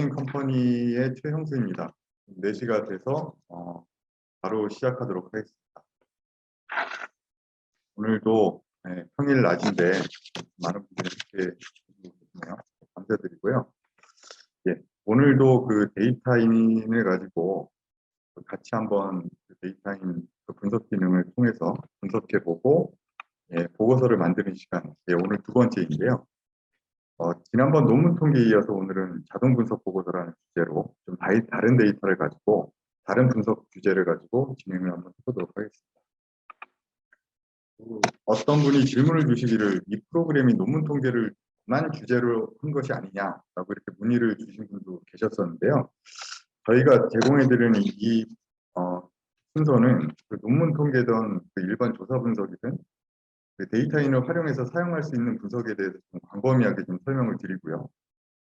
YGN 컴퍼니의 최형수입니다. 4시가 돼서 바로 시작하도록 하겠습니다. 오늘도 평일 낮인데 많은 분들이 함께 해주시네요. 감사드리고요. 오늘도 그 데이터인을 가지고 같이 한번 그 데이터인 그 분석 기능을 통해서 분석해보고 보고서를 만드는 시간, 오늘 2번째인데요. 지난번 논문 통계에 이어서 오늘은 자동 분석 보고서라는 주제로 좀 다른 데이터를 가지고 다른 분석 주제를 가지고 진행을 한번 해보도록 하겠습니다. 어떤 분이 질문을 주시기를 이 프로그램이 논문 통계를만 주제로 한 것이 아니냐라고 이렇게 문의를 주신 분도 계셨었는데요. 저희가 제공해드리는 이 순서는 그 논문 통계든 그 일반 조사 분석이든 그 데이터인을 활용해서 사용할 수 있는 분석에 대해서 좀 광범위하게 좀 설명을 드리고요.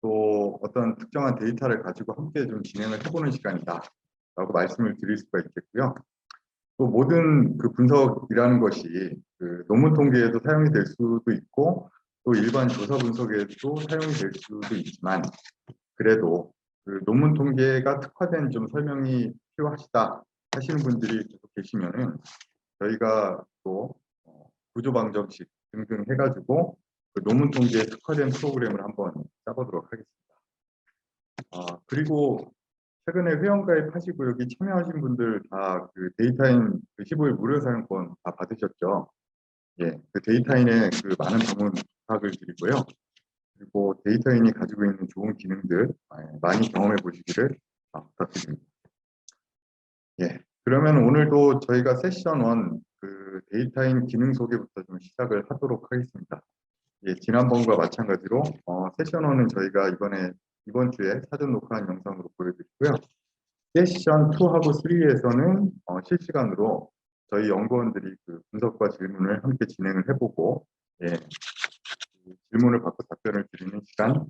또 어떤 특정한 데이터를 가지고 함께 좀 진행을 해보는 시간이다 라고 말씀을 드릴 수가 있겠고요. 또 모든 그 분석이라는 것이 그 논문 통계에도 사용이 될 수도 있고 또 일반 조사 분석에도 사용이 될 수도 있지만 그래도 그 논문 통계가 특화된 좀 설명이 필요하시다 하시는 분들이 계속 계시면은 저희가 또 구조 방정식 등등 해가지고 그 논문 통계에 특화된 프로그램을 한번 짜보도록 하겠습니다. 그리고 최근에 회원가입하시고 여기 참여하신 분들 다 그 데이터인 그 15일 무료 사용권 다 받으셨죠? 그 데이터인의 그 많은 방문 부탁을 드리고요. 그리고 데이터인이 가지고 있는 좋은 기능들 많이 경험해 보시기를 부탁드립니다. 그러면 오늘도 저희가 세션 1 그 데이터인 기능 소개부터 좀 시작을 하도록 하겠습니다. 지난번과 마찬가지로 세션 1은 저희가 이번 주에 사전 녹화한 영상으로 보여드리고요. 세션 2하고 3에서는 실시간으로 저희 연구원들이 그 분석과 질문을 함께 진행을 해보고 질문을 받고 답변을 드리는 시간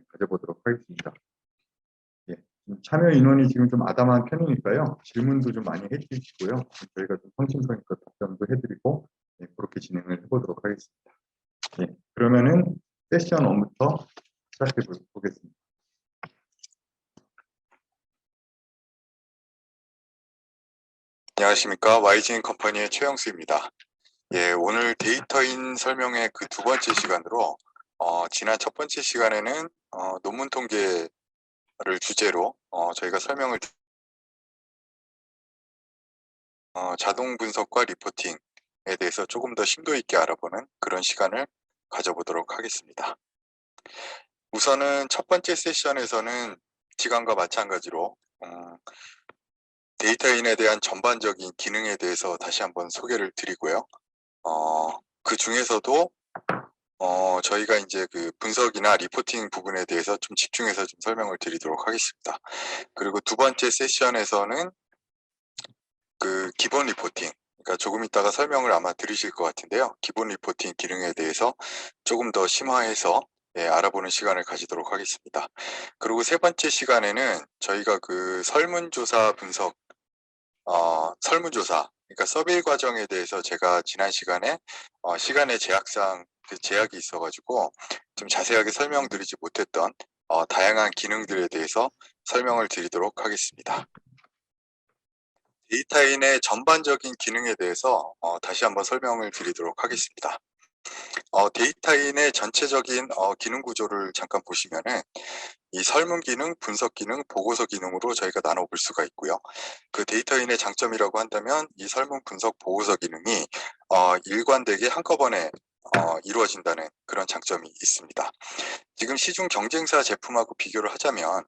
가져보도록 하겠습니다. 참여 인원이 지금 좀 아담한 편이니까요. 질문도 좀 많이 해주시고요. 저희가 좀 성심성의껏 답변도 해드리고 그렇게 진행을 해보도록 하겠습니다. 그러면은 세션 1부터 시작해 보겠습니다. 안녕하십니까. YGN 컴퍼니의 최영수입니다. 오늘 데이터인 설명의 그 2번째 시간으로 지난 첫 번째 시간에는 논문 통계를 주제로 저희가 설명을 자동 분석과 리포팅에 대해서 조금 더 심도 있게 알아보는 그런 시간을 가져보도록 하겠습니다. 우선은 첫 번째 세션에서는 시간과 마찬가지로 데이터인에 대한 전반적인 기능에 대해서 다시 한번 소개를 드리고요. 그 중에서도 저희가 이제 그 분석이나 리포팅 부분에 대해서 좀 집중해서 좀 설명을 드리도록 하겠습니다. 그리고 2번째 세션에서는 그 기본 리포팅, 그러니까 조금 있다가 설명을 아마 들으실 것 같은데요. 기본 리포팅 기능에 대해서 조금 더 심화해서 알아보는 시간을 가지도록 하겠습니다. 그리고 3번째 시간에는 저희가 그 설문조사 분석, 설문조사, 그러니까 서베이 과정에 대해서 제가 지난 시간에 시간의 제약상 그 제약이 있어가지고 좀 자세하게 설명드리지 못했던 다양한 기능들에 대해서 설명을 드리도록 하겠습니다. 데이터인의 전반적인 기능에 대해서 다시 한번 설명을 드리도록 하겠습니다. 데이터인의 전체적인 기능 구조를 잠깐 보시면은 이 설문 기능, 분석 기능, 보고서 기능으로 저희가 나눠볼 수가 있고요. 그 데이터인의 장점이라고 한다면 이 설문, 분석, 보고서 기능이 일관되게 한꺼번에 이루어진다는 그런 장점이 있습니다. 지금 시중 경쟁사 제품하고 비교를 하자면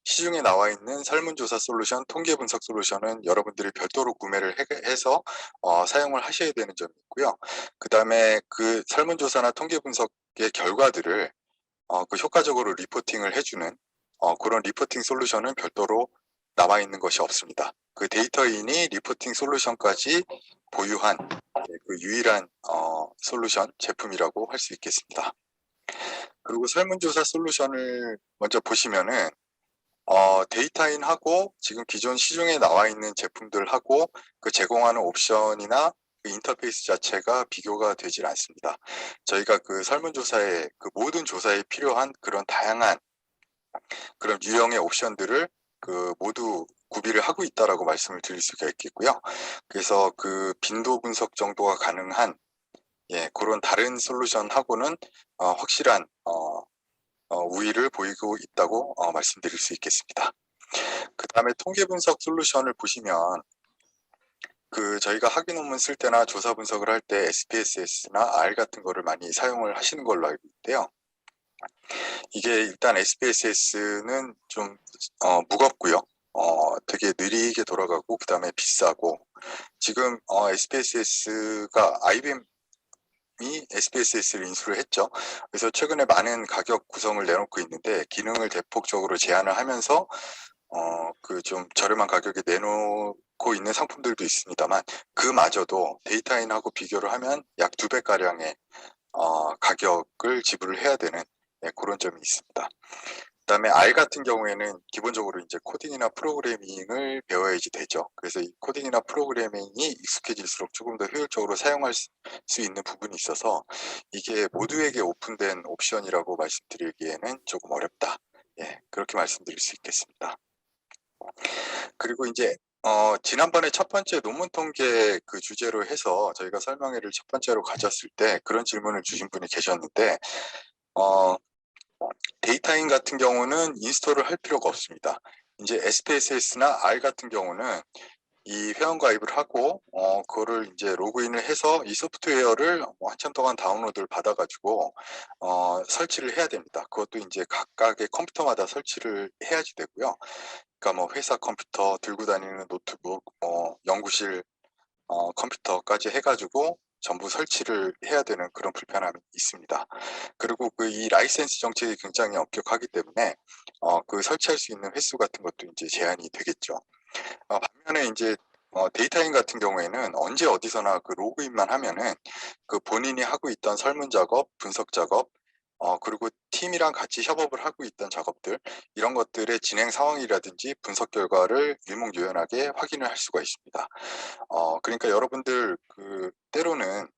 시중에 나와 있는 설문조사 솔루션, 통계 분석 솔루션은 여러분들이 별도로 구매를 해서 사용을 하셔야 되는 점이 있고요. 그 다음에 그 설문조사나 통계 분석의 결과들을 그 효과적으로 리포팅을 해주는 그런 리포팅 솔루션은 별도로 나와 있는 것이 없습니다. 그 데이터인이 리포팅 솔루션까지 보유한 그 유일한 솔루션 제품이라고 할 수 있겠습니다. 그리고 설문조사 솔루션을 먼저 보시면은 데이터인하고 지금 기존 시중에 나와 있는 제품들하고 그 제공하는 옵션이나 그 인터페이스 자체가 비교가 되질 않습니다. 저희가 그 설문조사에 그 모든 조사에 필요한 그런 다양한 그런 유형의 옵션들을 모두 구비를 하고 있다라고 말씀을 드릴 수가 있겠고요. 그래서 그 빈도 분석 정도가 가능한 그런 다른 솔루션하고는 확실한 우위를 보이고 있다고 말씀드릴 수 있겠습니다. 그 다음에 통계 분석 솔루션을 보시면 저희가 학위 논문 쓸 때나 조사 분석을 할 때 SPSS나 R 같은 거를 많이 사용을 하시는 걸로 알고 있는데요. 이게 일단 SPSS는 좀 무겁고요. 되게 느리게 돌아가고 그 다음에 비싸고 지금 SPSS가 IBM이 SPSS를 인수를 했죠. 그래서 최근에 많은 가격 구성을 내놓고 있는데 기능을 대폭적으로 제한을 하면서 좀 저렴한 가격에 내놓고 있는 상품들도 있습니다만 그마저도 데이터인하고 비교를 하면 약 2배 가량의 가격을 지불을 해야 되는 그런 점이 있습니다. 그다음에 R 같은 경우에는 기본적으로 이제 코딩이나 프로그래밍을 배워야지 되죠. 그래서 이 코딩이나 프로그래밍이 익숙해질수록 조금 더 효율적으로 사용할 수 있는 부분이 있어서 이게 모두에게 오픈된 옵션이라고 말씀드리기에는 조금 어렵다. 그렇게 말씀드릴 수 있겠습니다. 그리고 이제 지난번에 첫 번째 논문 통계 그 주제로 해서 저희가 설명회를 첫 번째로 가졌을 때 그런 질문을 주신 분이 계셨는데 데이터인 같은 경우는 인스톨을 할 필요가 없습니다. 이제 SPSS나 R 같은 경우는 이 회원 가입을 하고 그거를 이제 로그인을 해서 이 소프트웨어를 한참 동안 다운로드를 받아가지고 설치를 해야 됩니다. 그것도 이제 각각의 컴퓨터마다 설치를 해야지 되고요. 그러니까 뭐 회사 컴퓨터, 들고 다니는 노트북, 연구실 컴퓨터까지 해가지고 전부 설치를 해야 되는 그런 불편함이 있습니다. 그리고 이 라이센스 정책이 굉장히 엄격하기 때문에 그 설치할 수 있는 횟수 같은 것도 이제 제한이 되겠죠. 반면에 이제 데이터인 같은 경우에는 언제 어디서나 그 로그인만 하면은 그 본인이 하고 있던 설문 작업, 분석 작업, 그리고 팀이랑 같이 협업을 하고 있던 작업들 이런 것들의 진행 상황이라든지 분석 결과를 일목요연하게 확인을 할 수가 있습니다. 그러니까 여러분들 때로는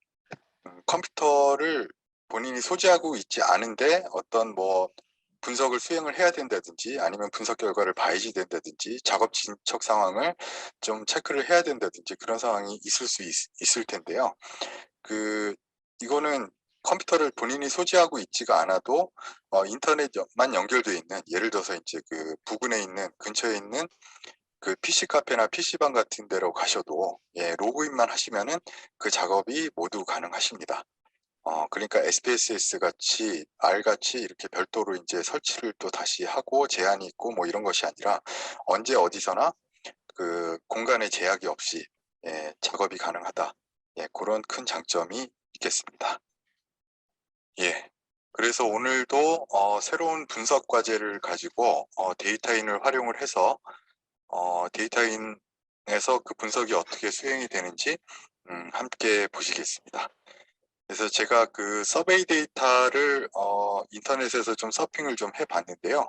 컴퓨터를 본인이 소지하고 있지 않은데 어떤 뭐 분석을 수행을 해야 된다든지 아니면 분석 결과를 봐야지 된다든지 작업 진척 상황을 좀 체크를 해야 된다든지 그런 상황이 있을 수 있을 텐데요. 이거는 컴퓨터를 본인이 소지하고 있지가 않아도 인터넷만 연결되어 있는 예를 들어서 이제 부근에 있는 근처에 있는 PC 카페나 PC방 같은 데로 가셔도 로그인만 하시면은 그 작업이 모두 가능하십니다. 그러니까 SPSS 같이 R 같이 이렇게 별도로 이제 설치를 또 다시 하고 제한이 있고 뭐 이런 것이 아니라 언제 어디서나 공간의 제약이 없이 작업이 가능하다. 그런 큰 장점이 있겠습니다. 그래서 오늘도 새로운 분석 과제를 가지고 데이터인을 활용을 해서 데이터인에서 그 분석이 어떻게 수행이 되는지 함께 보시겠습니다. 그래서 제가 서베이 데이터를 인터넷에서 좀 서핑을 좀 해봤는데요.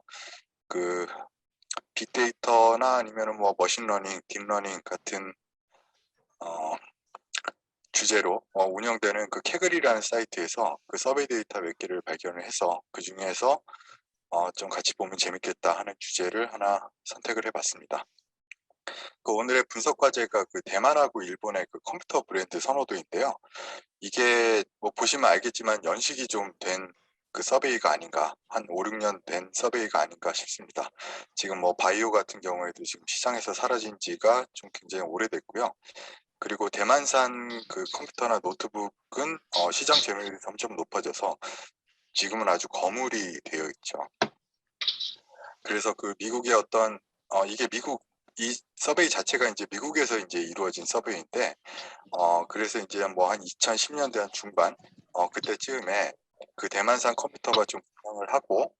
빅데이터나 아니면 뭐 머신러닝, 딥러닝 같은 주제로 운영되는 캐글이라는 사이트에서 서베이 데이터 몇 개를 발견을 해서 그 중에서 좀 같이 보면 재밌겠다 하는 주제를 하나 선택을 해봤습니다. 오늘의 분석 과제가 대만하고 일본의 컴퓨터 브랜드 선호도인데요. 이게 뭐 보시면 알겠지만 연식이 좀 된 서베이가 아닌가, 한 5, 6년 된 서베이가 아닌가 싶습니다. 지금 뭐 바이오 같은 경우에도 지금 시장에서 사라진 지가 좀 굉장히 오래됐고요. 그리고 대만산 컴퓨터나 노트북은 시장 점유율이 점점 높아져서 지금은 아주 거물이 되어 있죠. 그래서 미국의 어떤 이게 이 서베이 자체가 이제 미국에서 이제 이루어진 서베이인데 그래서 이제 뭐 한 2010년대 한 중반 그때쯤에 대만산 컴퓨터가 좀 부상을 하고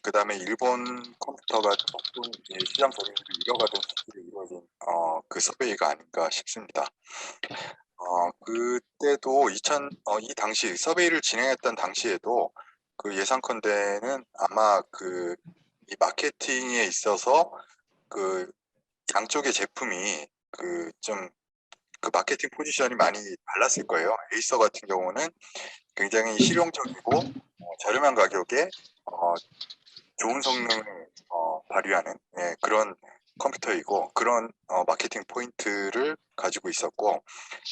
그 다음에 일본 컴퓨터가 조금 시장 점유율을 잃어가던 시기에 이루어진 서베이가 아닌가 싶습니다. 그때도 이 당시 서베이를 진행했던 당시에도 예상컨대는 아마 이 마케팅에 있어서 양쪽의 제품이 좀 마케팅 포지션이 많이 달랐을 거예요. 에이서 같은 경우는 굉장히 실용적이고 저렴한 가격에 좋은 성능을 발휘하는 그런 컴퓨터이고 그런 마케팅 포인트를 가지고 있었고,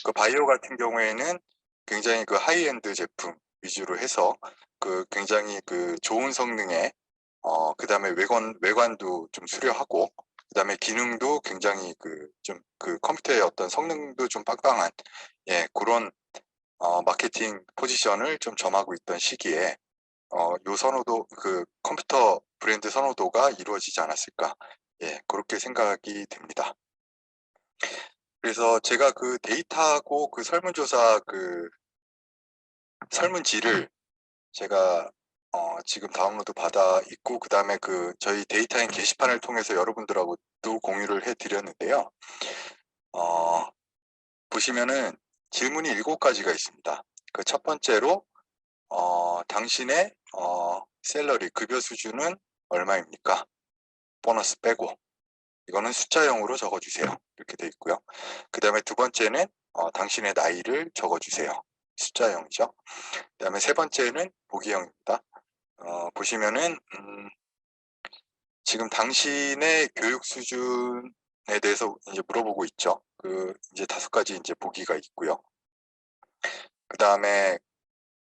그 바이오 같은 경우에는 굉장히 그 하이엔드 제품 위주로 해서 그 굉장히 그 좋은 성능의 그다음에 외관도 좀 수려하고 그다음에 기능도 굉장히 그 좀 그 컴퓨터의 어떤 성능도 좀 빵빵한 그런 마케팅 포지션을 좀 점하고 있던 시기에 요 선호도 그 컴퓨터 브랜드 선호도가 이루어지지 않았을까, 그렇게 생각이 됩니다. 그래서 제가 그 데이터하고 그 설문조사 그 설문지를 제가 지금 다운로드 받아 있고 그다음에 그 저희 데이터인 게시판을 통해서 여러분들하고도 공유를 해 드렸는데요. 보시면은 질문이 7가지가 있습니다. 그 첫 번째로 당신의 샐러리 급여 수준은 얼마입니까? 보너스 빼고. 이거는 숫자형으로 적어주세요. 이렇게 돼 있고요. 그 다음에 두 번째는 당신의 나이를 적어주세요. 숫자형이죠. 그 다음에 세 번째는 보기형입니다. 보시면은 지금 당신의 교육 수준에 대해서 이제 물어보고 있죠. 그 이제 5가지 이제 보기가 있고요. 그 다음에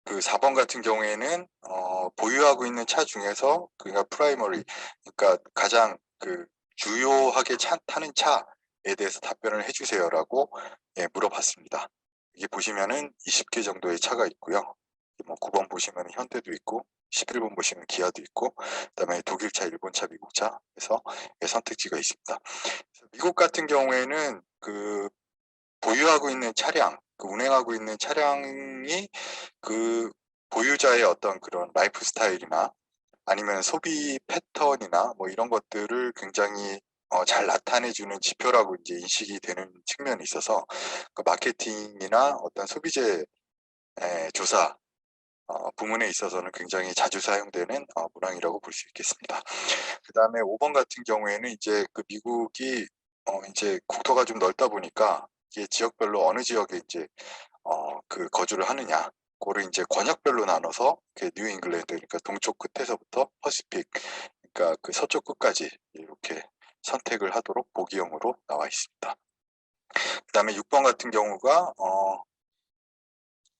그 4번 같은 경우에는 보유하고 있는 차 중에서 그러니까 프라이머리, 그러니까 가장 그 주요하게 타는 차에 대해서 답변을 해주세요라고 물어봤습니다. 이게 보시면은 20개 정도의 차가 있고요. 뭐 9번 보시면 현대도 있고 11번 보시면 기아도 있고 그다음에 독일차, 일본차, 미국차 해서 선택지가 있습니다. 미국 같은 경우에는 그 보유하고 있는 차량, 그 운행하고 있는 차량이 그 보유자의 어떤 그런 라이프 스타일이나 아니면 소비 패턴이나 뭐 이런 것들을 굉장히 잘 나타내주는 지표라고 이제 인식이 되는 측면이 있어서 그 마케팅이나 어떤 소비재 조사 부문에 있어서는 굉장히 자주 사용되는 문항이라고 볼 수 있겠습니다. 그 다음에 5번 같은 경우에는 이제 그 미국이 이제 국토가 좀 넓다 보니까 이게 지역별로 어느 지역에 이제 그 거주를 하느냐, 그거를 이제 권역별로 나눠서 뉴 잉글랜드, 그러니까 동쪽 끝에서부터 퍼시픽, 그러니까 그 서쪽 끝까지 이렇게 선택을 하도록 보기형으로 나와 있습니다. 그 다음에 6번 같은 경우가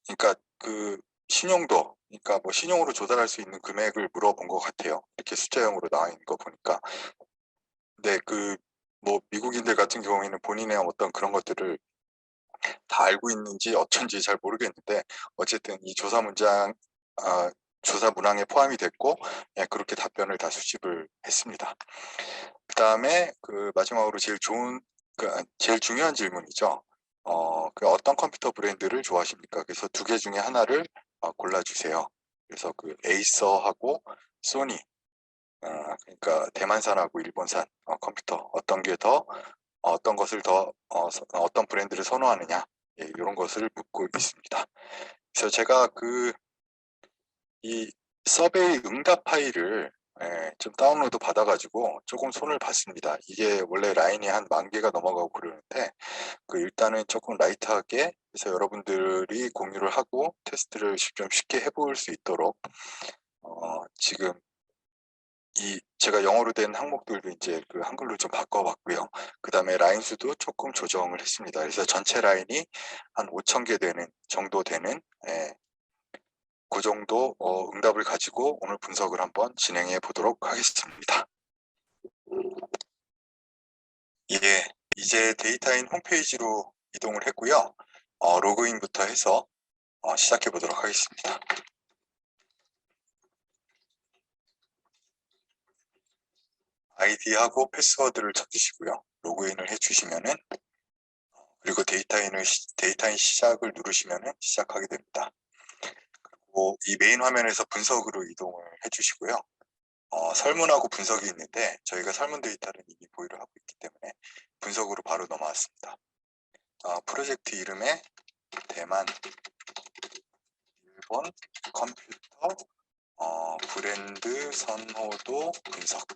그러니까 그 신용도, 그러니까 뭐 신용으로 조달할 수 있는 금액을 물어본 것 같아요. 이렇게 숫자형으로 나와 있는 거 보니까. 근데 그 뭐 미국인들 같은 경우에는 본인의 어떤 그런 것들을 다 알고 있는지 어쩐지 잘 모르겠는데 어쨌든 이 조사 문항에 포함이 됐고 그렇게 답변을 다 수집을 했습니다. 그 다음에 그 마지막으로 제일 중요한 질문이죠. 그 어떤 컴퓨터 브랜드를 좋아하십니까? 그래서 2개 중에 하나를 골라주세요. 그래서 그 에이서하고 소니, 그러니까 대만산하고 일본산 컴퓨터 어떤 것을 더 어떤 브랜드를 선호하느냐, 이런 것을 묻고 있습니다. 그래서 제가 이 서베이 응답 파일을 좀 다운로드 받아가지고 조금 손을 봤습니다. 이게 원래 라인이 한 10,000개가 넘어가고 그러는데 일단은 조금 라이트하게 해서 여러분들이 공유를 하고 테스트를 좀 쉽게 해볼 수 있도록 지금 제가 영어로 된 항목들도 이제 그 한글로 좀 바꿔봤고요. 그 다음에 라인 수도 조금 조정을 했습니다. 그래서 전체 라인이 한 5,000개 정도 되는 그 정도 응답을 가지고 오늘 분석을 한번 진행해 보도록 하겠습니다. 이제 데이터인 홈페이지로 이동을 했고요. 로그인부터 해서 시작해 보도록 하겠습니다. 아이디하고 패스워드를 쳐주시고요. 로그인을 해주시면은 그리고 데이터인 시작을 누르시면은 시작하게 됩니다. 그리고 이 메인 화면에서 분석으로 이동을 해주시고요. 설문하고 분석이 있는데 저희가 설문 데이터를 이미 보유를 하고 있기 때문에 분석으로 바로 넘어왔습니다. 프로젝트 이름에 대만 일본 컴퓨터 브랜드 선호도 분석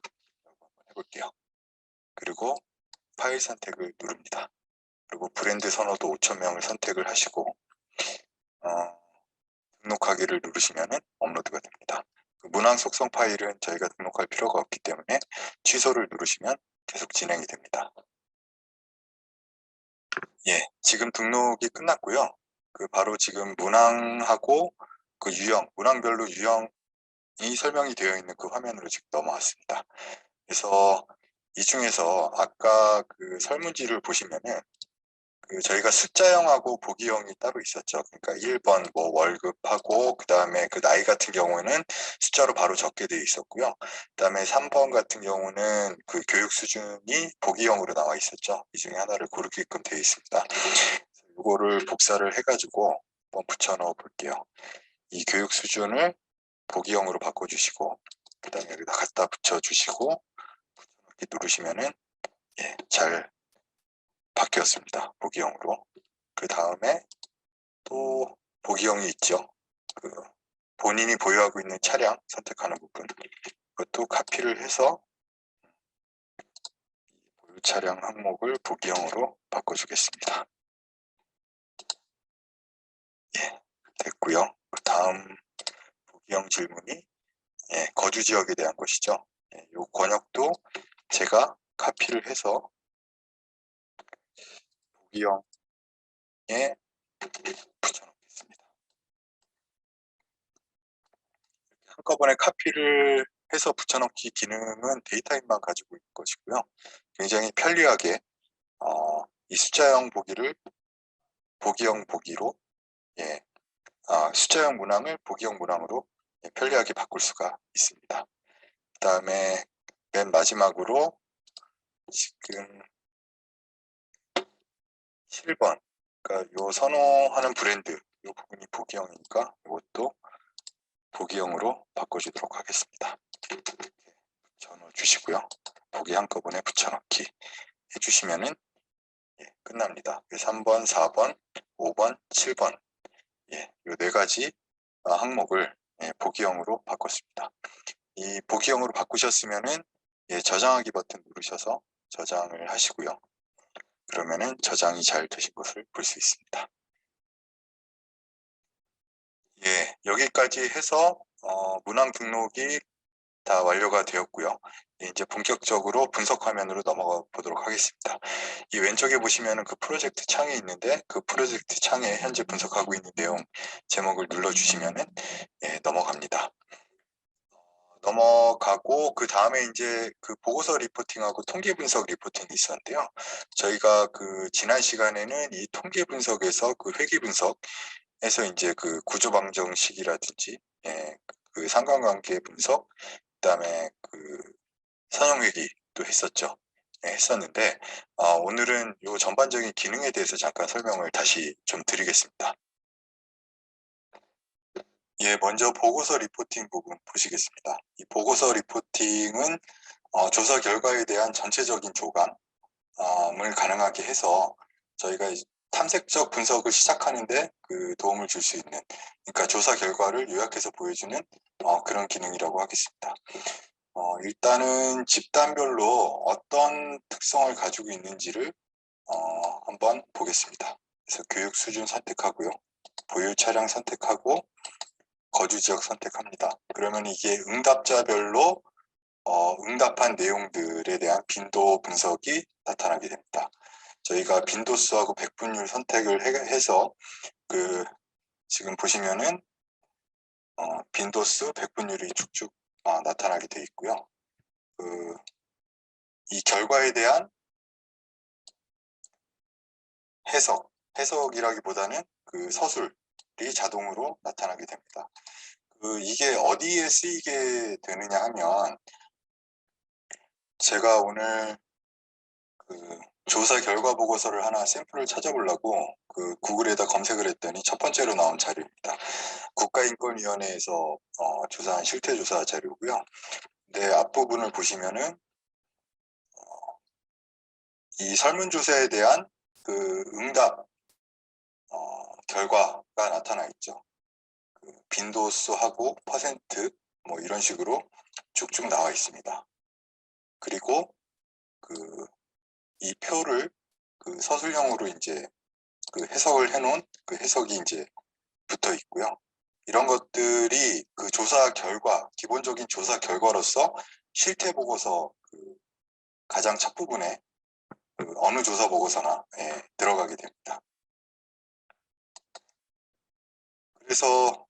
한번 해볼게요. 그리고 파일 선택을 누릅니다. 그리고 브랜드 선호도 5,000명을 선택을 하시고 등록하기를 누르시면 업로드가 됩니다. 문항 속성 파일은 저희가 등록할 필요가 없기 때문에 취소를 누르시면 계속 진행이 됩니다. 예, 지금 등록이 끝났고요. 바로 지금 문항하고 그 유형, 문항별로 유형이 설명이 되어 있는 그 화면으로 지금 넘어왔습니다. 그래서 이 중에서 아까 그 설문지를 보시면은 저희가 숫자형하고 보기형이 따로 있었죠. 그러니까 1번 뭐 월급하고 그다음에 그 나이 같은 경우는 숫자로 바로 적게 되어 있었고요. 그다음에 3번 같은 경우는 그 교육 수준이 보기형으로 나와 있었죠. 이 중에 하나를 고르게끔 되어 있습니다. 이거를 복사를 해가지고 한번 붙여 넣어 볼게요. 이 교육 수준을 보기형으로 바꿔주시고 그다음에 여기다 갖다 붙여주시고 이렇게 누르시면은 예, 잘 바뀌었습니다. 보기형으로. 그 다음에 또 보기형이 있죠. 본인이 보유하고 있는 차량 선택하는 부분. 그것도 카피를 해서 보유 차량 항목을 보기형으로 바꿔주겠습니다. 예, 됐고요. 그 다음 보기형 질문이 예, 거주 지역에 대한 것이죠. 예, 이 권역도 제가 카피를 해서 보기형에 붙여놓겠습니다. 한꺼번에 카피를 해서 붙여넣기 기능은 데이터입만 가지고 있는 것이고요. 굉장히 편리하게 이 숫자형 보기를 보기형 보기로 예, 숫자형 문항을 보기형 문항으로 예, 편리하게 바꿀 수가 있습니다. 그 다음에 맨 마지막으로 지금 7번 그러니까 요 선호하는 브랜드 요 부분이 보기형이니까 이것도 보기형으로 바꿔주도록 하겠습니다. 붙여넣어 주시고요. 보기 한꺼번에 붙여넣기 해주시면은 예, 끝납니다. 3번, 4번, 5번, 7번 예, 요 네 가지 항목을 예, 보기형으로 바꿨습니다. 이 보기형으로 바꾸셨으면은 예, 저장하기 버튼 누르셔서 저장을 하시고요. 그러면은 저장이 잘 되신 것을 볼 수 있습니다. 예, 여기까지 해서 문항 등록이 다 완료가 되었고요. 이제 본격적으로 분석 화면으로 넘어가 보도록 하겠습니다. 이 왼쪽에 보시면은 그 프로젝트 창이 있는데 그 프로젝트 창에 현재 분석하고 있는 내용 제목을 눌러주시면은 예, 넘어갑니다. 넘어가고 그 다음에 이제 그 보고서 리포팅하고 통계 분석 리포팅이 있었는데요. 저희가 그 지난 시간에는 이 통계 분석에서 그 회계 분석에서 이제 그 구조 방정식이라든지 예, 그 상관관계 분석 그다음에 그 선형회기도 했었죠. 예, 했었는데 오늘은 요 전반적인 기능에 대해서 잠깐 설명을 다시 좀 드리겠습니다. 예, 먼저 보고서 리포팅 부분 보시겠습니다. 이 보고서 리포팅은 조사 결과에 대한 전체적인 조감을 가능하게 해서 저희가 탐색적 분석을 시작하는데 그 도움을 줄 수 있는, 그러니까 조사 결과를 요약해서 보여주는 그런 기능이라고 하겠습니다. 일단은 집단별로 어떤 특성을 가지고 있는지를 한번 보겠습니다. 그래서 교육 수준 선택하고요. 보유 차량 선택하고 거주 지역 선택합니다. 그러면 이게 응답자별로 응답한 내용들에 대한 빈도 분석이 나타나게 됩니다. 저희가 빈도수하고 백분율 선택을 해서 지금 보시면은 빈도수, 백분율이 쭉쭉 나타나게 되어 있고요. 이 결과에 대한 해석이라기보다는 그 서술이 자동으로 나타나게 됩니다. 이게 어디에 쓰이게 되느냐 하면 제가 오늘 조사 결과 보고서를 하나 샘플을 찾아보려고 구글에다 검색을 했더니 첫 번째로 나온 자료입니다. 국가인권위원회에서 조사한 실태조사 자료고요. 근데 앞부분을 보시면은 이 설문조사에 대한 응답 결과가 나타나 있죠. 빈도수하고 퍼센트 뭐 이런 식으로 쭉쭉 나와 있습니다. 그리고 이 표를 서술형으로 이제 해석을 해놓은 해석이 이제 붙어 있고요. 이런 것들이 그 조사 결과, 기본적인 조사 결과로서 실태 보고서 가장 첫 부분에 어느 조사 보고서나 들어가게 됩니다. 그래서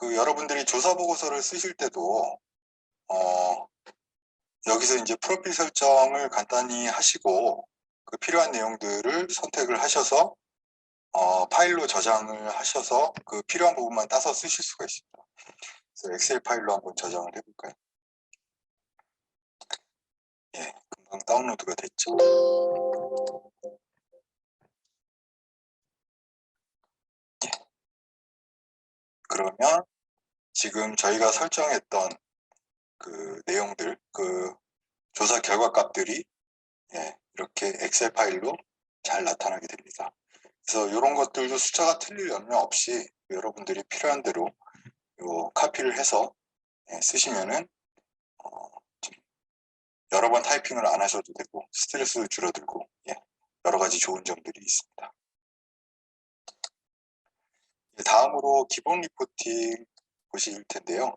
여러분들이 조사 보고서를 쓰실 때도 여기서 이제 프로필 설정을 간단히 하시고 필요한 내용들을 선택을 하셔서 파일로 저장을 하셔서 필요한 부분만 따서 쓰실 수가 있습니다. 그래서 엑셀 파일로 한번 저장을 해볼까요? 예, 금방 다운로드가 됐죠. 예. 그러면 지금 저희가 설정했던 내용들, 조사 결과 값들이 이렇게 엑셀 파일로 잘 나타나게 됩니다. 그래서 이런 것들도 숫자가 틀릴 염려 없이 여러분들이 필요한 대로 카피를 해서 쓰시면은 여러 번 타이핑을 안 하셔도 되고 스트레스도 줄어들고 여러 가지 좋은 점들이 있습니다. 다음으로 기본 리포팅 보실 텐데요.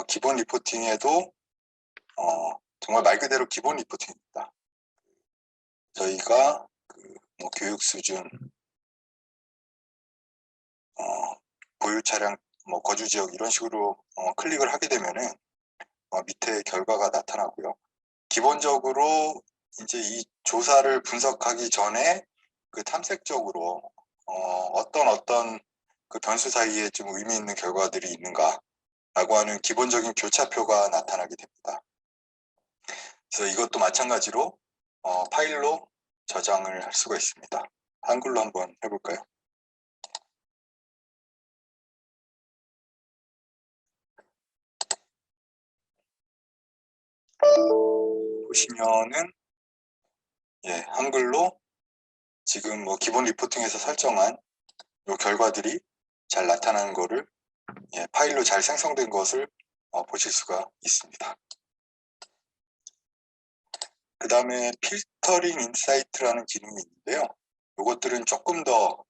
기본 리포팅에도 정말 말 그대로 기본 리포팅입니다. 저희가 뭐 교육 수준, 보유 차량, 뭐 거주 지역 이런 식으로 클릭을 하게 되면은 밑에 결과가 나타나고요. 기본적으로 이제 이 조사를 분석하기 전에 탐색적으로 어떤 변수 사이에 좀 의미 있는 결과들이 있는가라고 하는 기본적인 교차표가 나타나게 됩니다. 그래서 이것도 마찬가지로 파일로 저장을 할 수가 있습니다. 한글로 한번 해볼까요? 보시면은 한글로 지금 뭐 기본 리포팅에서 설정한 요 결과들이 잘 나타나는 거를 파일로 잘 생성된 것을 보실 수가 있습니다. 그 다음에 필터링 인사이트라는 기능이 있는데요. 이것들은 조금 더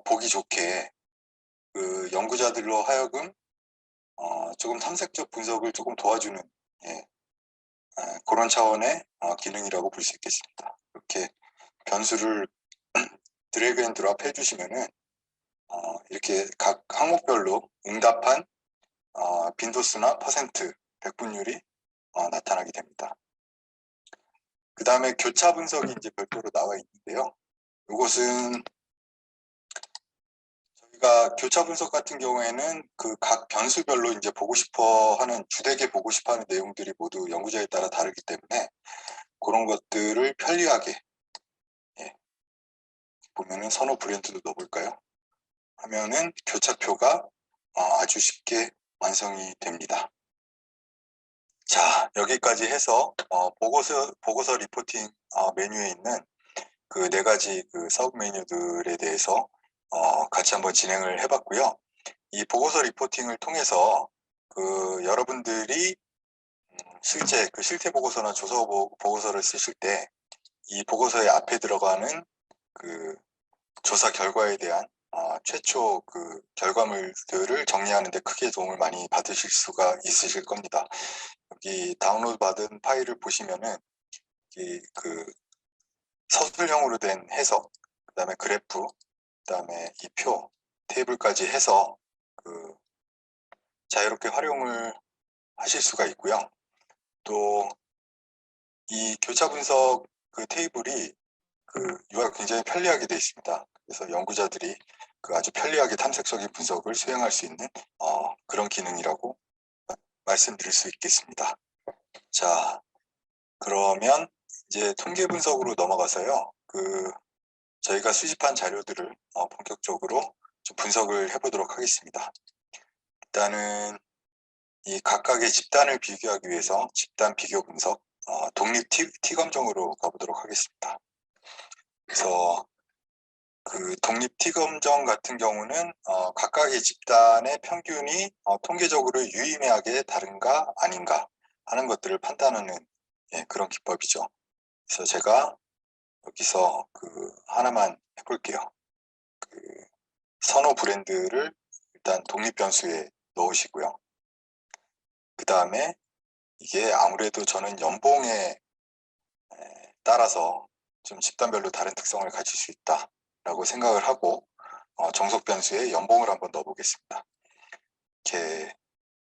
보기 좋게 연구자들로 하여금 조금 탐색적 분석을 조금 도와주는 그런 차원의 기능이라고 볼 수 있겠습니다. 이렇게 변수를 드래그 앤 드롭 해주시면은 이렇게 각 항목별로 응답한 빈도수나 퍼센트, 백분율이 나타나게 됩니다. 그 다음에 교차 분석이 이제 별도로 나와 있는데요. 이것은 저희가 교차 분석 같은 경우에는 각 변수별로 이제 보고 싶어 하는, 주되게 보고 싶어 하는 내용들이 모두 연구자에 따라 다르기 때문에 그런 것들을 편리하게 보면은 선호 브랜드도 넣어볼까요? 하면은 교차표가 아주 쉽게 완성이 됩니다. 자, 여기까지 해서 보고서 리포팅 메뉴에 있는 그 4가지 서브 메뉴들에 대해서 같이 한번 진행을 해봤고요. 이 보고서 리포팅을 통해서 여러분들이 실제 실태 보고서나 조사 보고서를 쓰실 때 이 보고서의 앞에 들어가는 조사 결과에 대한 최초 결과물들을 정리하는 데 크게 도움을 많이 받으실 수가 있으실 겁니다. 여기 다운로드 받은 파일을 보시면은 서술형으로 된 해석, 그 다음에 그래프, 그 다음에 이 표, 테이블까지 해서 자유롭게 활용을 하실 수가 있고요. 또 이 교차 분석 테이블이 UI가 굉장히 편리하게 되어 있습니다. 그래서 연구자들이 아주 편리하게 탐색적인 분석을 수행할 수 있는 그런 기능이라고 말씀드릴 수 있겠습니다. 자, 그러면 이제 통계 분석으로 넘어가서요. 저희가 수집한 자료들을 본격적으로 좀 분석을 해보도록 하겠습니다. 일단은 이 각각의 집단을 비교하기 위해서 집단 비교 분석, 독립 T검정으로 가보도록 하겠습니다. 그래서 독립 T검정 같은 경우는 각각의 집단의 평균이 통계적으로 유의미하게 다른가 아닌가 하는 것들을 판단하는 그런 기법이죠. 그래서 제가 여기서 하나만 해볼게요. 선호 브랜드를 일단 독립 변수에 넣으시고요. 그 다음에 이게 아무래도 저는 연봉에 따라서 좀 집단별로 다른 특성을 가질 수 있다라고 생각을 하고 정속 변수에 연봉을 한번 넣어보겠습니다. 이렇게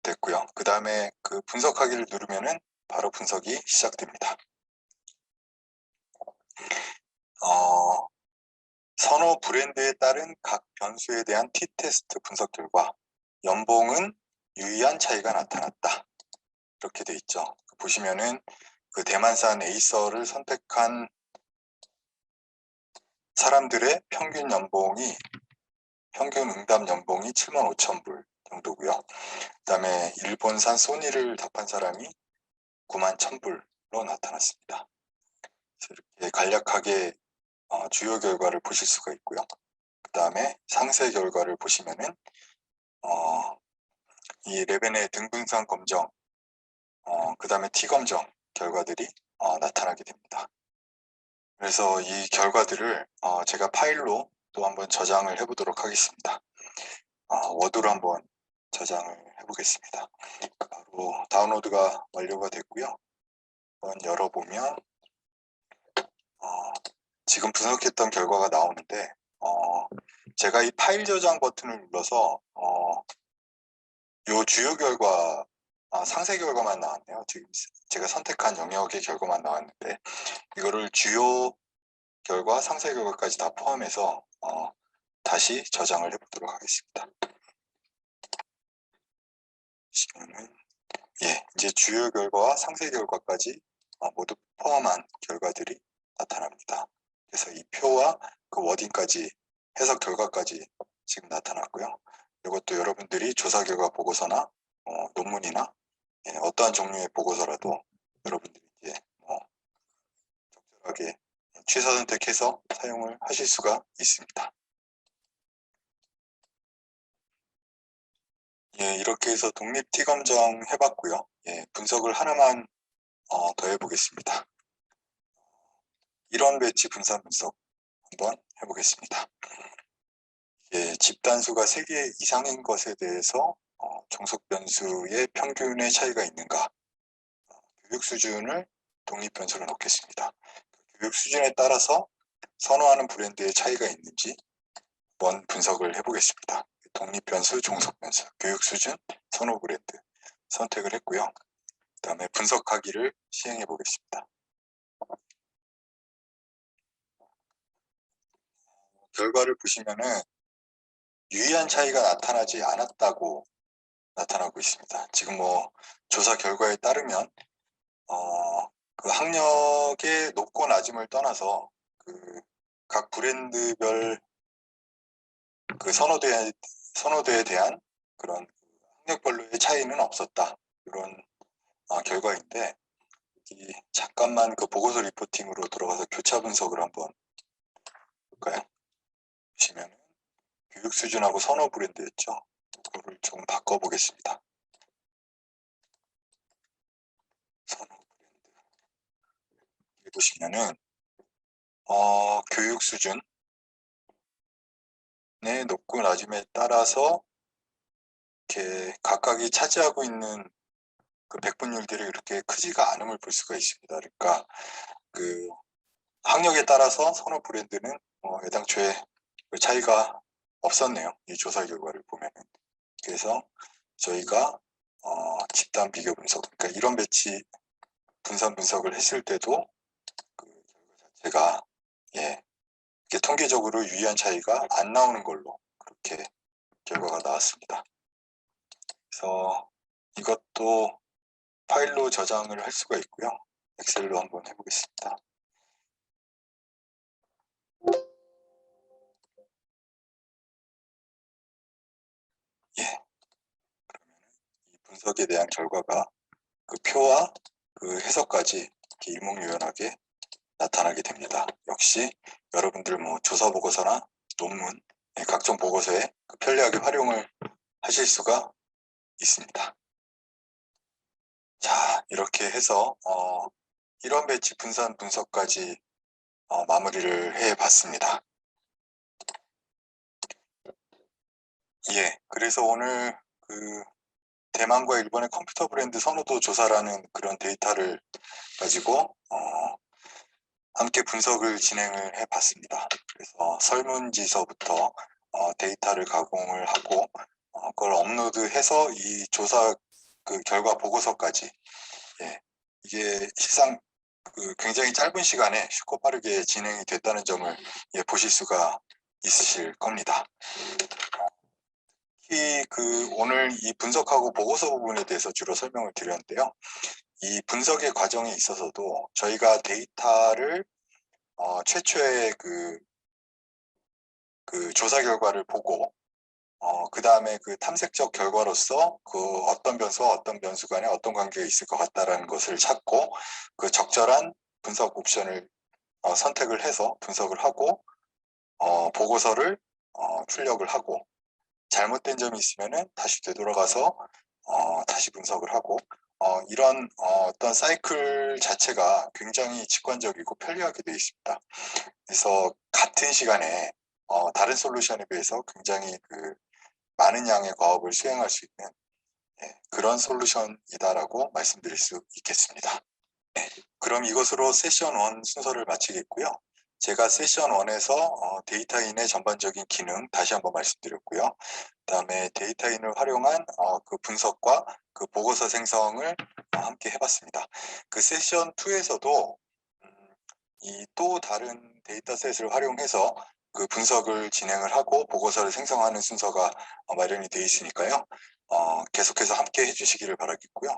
됐고요. 그 다음에 그 분석하기를 누르면은 바로 분석이 시작됩니다. 선호 브랜드에 따른 각 변수에 대한 t-테스트 분석 결과 연봉은 유의한 차이가 나타났다. 이렇게 돼 있죠. 보시면은 그 대만산 에이서를 선택한 사람들의 평균 응답 연봉이 75,000불 정도고요. 그 다음에 일본산 소니를 답한 사람이 91,000불로 나타났습니다. 이렇게 간략하게 주요 결과를 보실 수가 있고요. 그 다음에 상세 결과를 보시면은 이 레벤의 등분산 검정, 그 다음에 T 검정 결과들이 나타나게 됩니다. 그래서 이 결과들을 제가 파일로 또 한번 저장을 해보도록 하겠습니다. 워드로 한번 저장을 해보겠습니다. 바로 다운로드가 완료가 됐고요. 한번 열어보면 지금 분석했던 결과가 나오는데 제가 이 파일 저장 버튼을 눌러서 요 주요 결과 상세 결과만 나왔네요. 지금 제가 선택한 영역의 결과만 나왔는데 이거를 주요 결과, 상세 결과까지 다 포함해서 다시 저장을 해보도록 하겠습니다. 보시면은 이제 주요 결과와 상세 결과까지 모두 포함한 결과들이 나타납니다. 그래서 이 표와 그 워딩까지 해석 결과까지 지금 나타났고요. 이것도 여러분들이 조사 결과 보고서나 논문이나 어떠한 종류의 보고서라도 여러분들이 이제 적절하게 취사 선택해서 사용을 하실 수가 있습니다. 이렇게 해서 독립 T 검정 해봤고요. 분석을 하나만 더 해보겠습니다. 이런 배치 분산 분석 한번 해보겠습니다. 집단수가 3개 이상인 것에 대해서 정속 변수의 평균의 차이가 있는가, 교육 수준을 독립 변수로 넣겠습니다. 교육 수준에 따라서 선호하는 브랜드의 차이가 있는지 한번 분석을 해보겠습니다. 독립 변수, 종속 변수, 교육 수준, 선호 브랜드 선택을 했고요. 그 다음에 분석하기를 시행해 보겠습니다. 결과를 보시면은 유의한 차이가 나타나지 않았다고 나타나고 있습니다. 지금 조사 결과에 따르면 그 학력의 높고 낮음을 떠나서 그 각 브랜드별 그 선호도에 대한 그런 학력별로의 차이는 없었다. 이런 결과인데 잠깐만 그 보고서 리포팅으로 들어가서 교차 분석을 한번 볼까요? 보시면 교육 수준하고 선호 브랜드였죠. 그거를 좀 바꿔보겠습니다. 선호 브랜드. 여기 보시면은 교육 수준의 높고 낮음에 따라서 이렇게 각각이 차지하고 있는 그 백분율들이 이렇게 크지가 않음을 볼 수가 있습니다. 그러니까 그 학력에 따라서 선호 브랜드는 애당초에 차이가 없었네요. 이 조사 결과를 보면은. 그래서 저희가 집단 비교 분석, 그러니까 이런 배치 분산 분석을 했을 때도 그 결과 자체가 이게 통계적으로 유의한 차이가 안 나오는 걸로 그렇게 결과가 나왔습니다. 그래서 이것도 파일로 저장을 할 수가 있고요. 엑셀로 한번 해보겠습니다. 그러면 이 분석에 대한 결과가 그 표와 그 해석까지 이렇게 일목요연하게 나타나게 됩니다. 역시 여러분들 조사 보고서나 논문, 각종 보고서에 편리하게 활용을 하실 수가 있습니다. 자, 이렇게 해서 이런 배치 분산 분석까지 마무리를 해봤습니다. 그리고 그래서 오늘 그 대만과 일본의 컴퓨터 브랜드 선호도 조사라는 그런 데이터를 가지고 함께 분석을 진행을 해봤습니다. 그래서 설문지서부터 데이터를 가공을 하고 그걸 업로드해서 이 조사 그 결과 보고서까지, 이게 실상 굉장히 짧은 시간에 쉽고 빠르게 진행이 됐다는 점을 보실 수가 있으실 겁니다. 특히 오늘 이 분석하고 보고서 부분에 대해서 주로 설명을 드렸는데요. 이 분석의 과정에 있어서도 저희가 데이터를 최초의 그 조사 결과를 보고 그 다음에 그 탐색적 결과로서 그 어떤 변수와 어떤 변수 간에 어떤 관계가 있을 것 같다라는 것을 찾고 그 적절한 분석 옵션을 선택을 해서 분석을 하고 보고서를 출력을 하고, 잘못된 점이 있으면은 다시 되돌아가서 다시 분석을 하고, 이런 어떤 사이클 자체가 굉장히 직관적이고 편리하게 되어 있습니다. 그래서 같은 시간에 다른 솔루션에 비해서 굉장히 많은 양의 과업을 수행할 수 있는 그런 솔루션이다라고 말씀드릴 수 있겠습니다. 그럼 이것으로 세션 1 순서를 마치겠고요. 제가 세션 1에서 데이터인의 전반적인 기능 다시 한번 말씀드렸고요. 그다음에 데이터인을 활용한 그 분석과 그 보고서 생성을 함께 해봤습니다. 그 세션 2에서도 이 또 다른 데이터셋을 활용해서 그 분석을 진행을 하고 보고서를 생성하는 순서가 마련이 되어 있으니까요. 계속해서 함께 해주시기를 바라겠고요.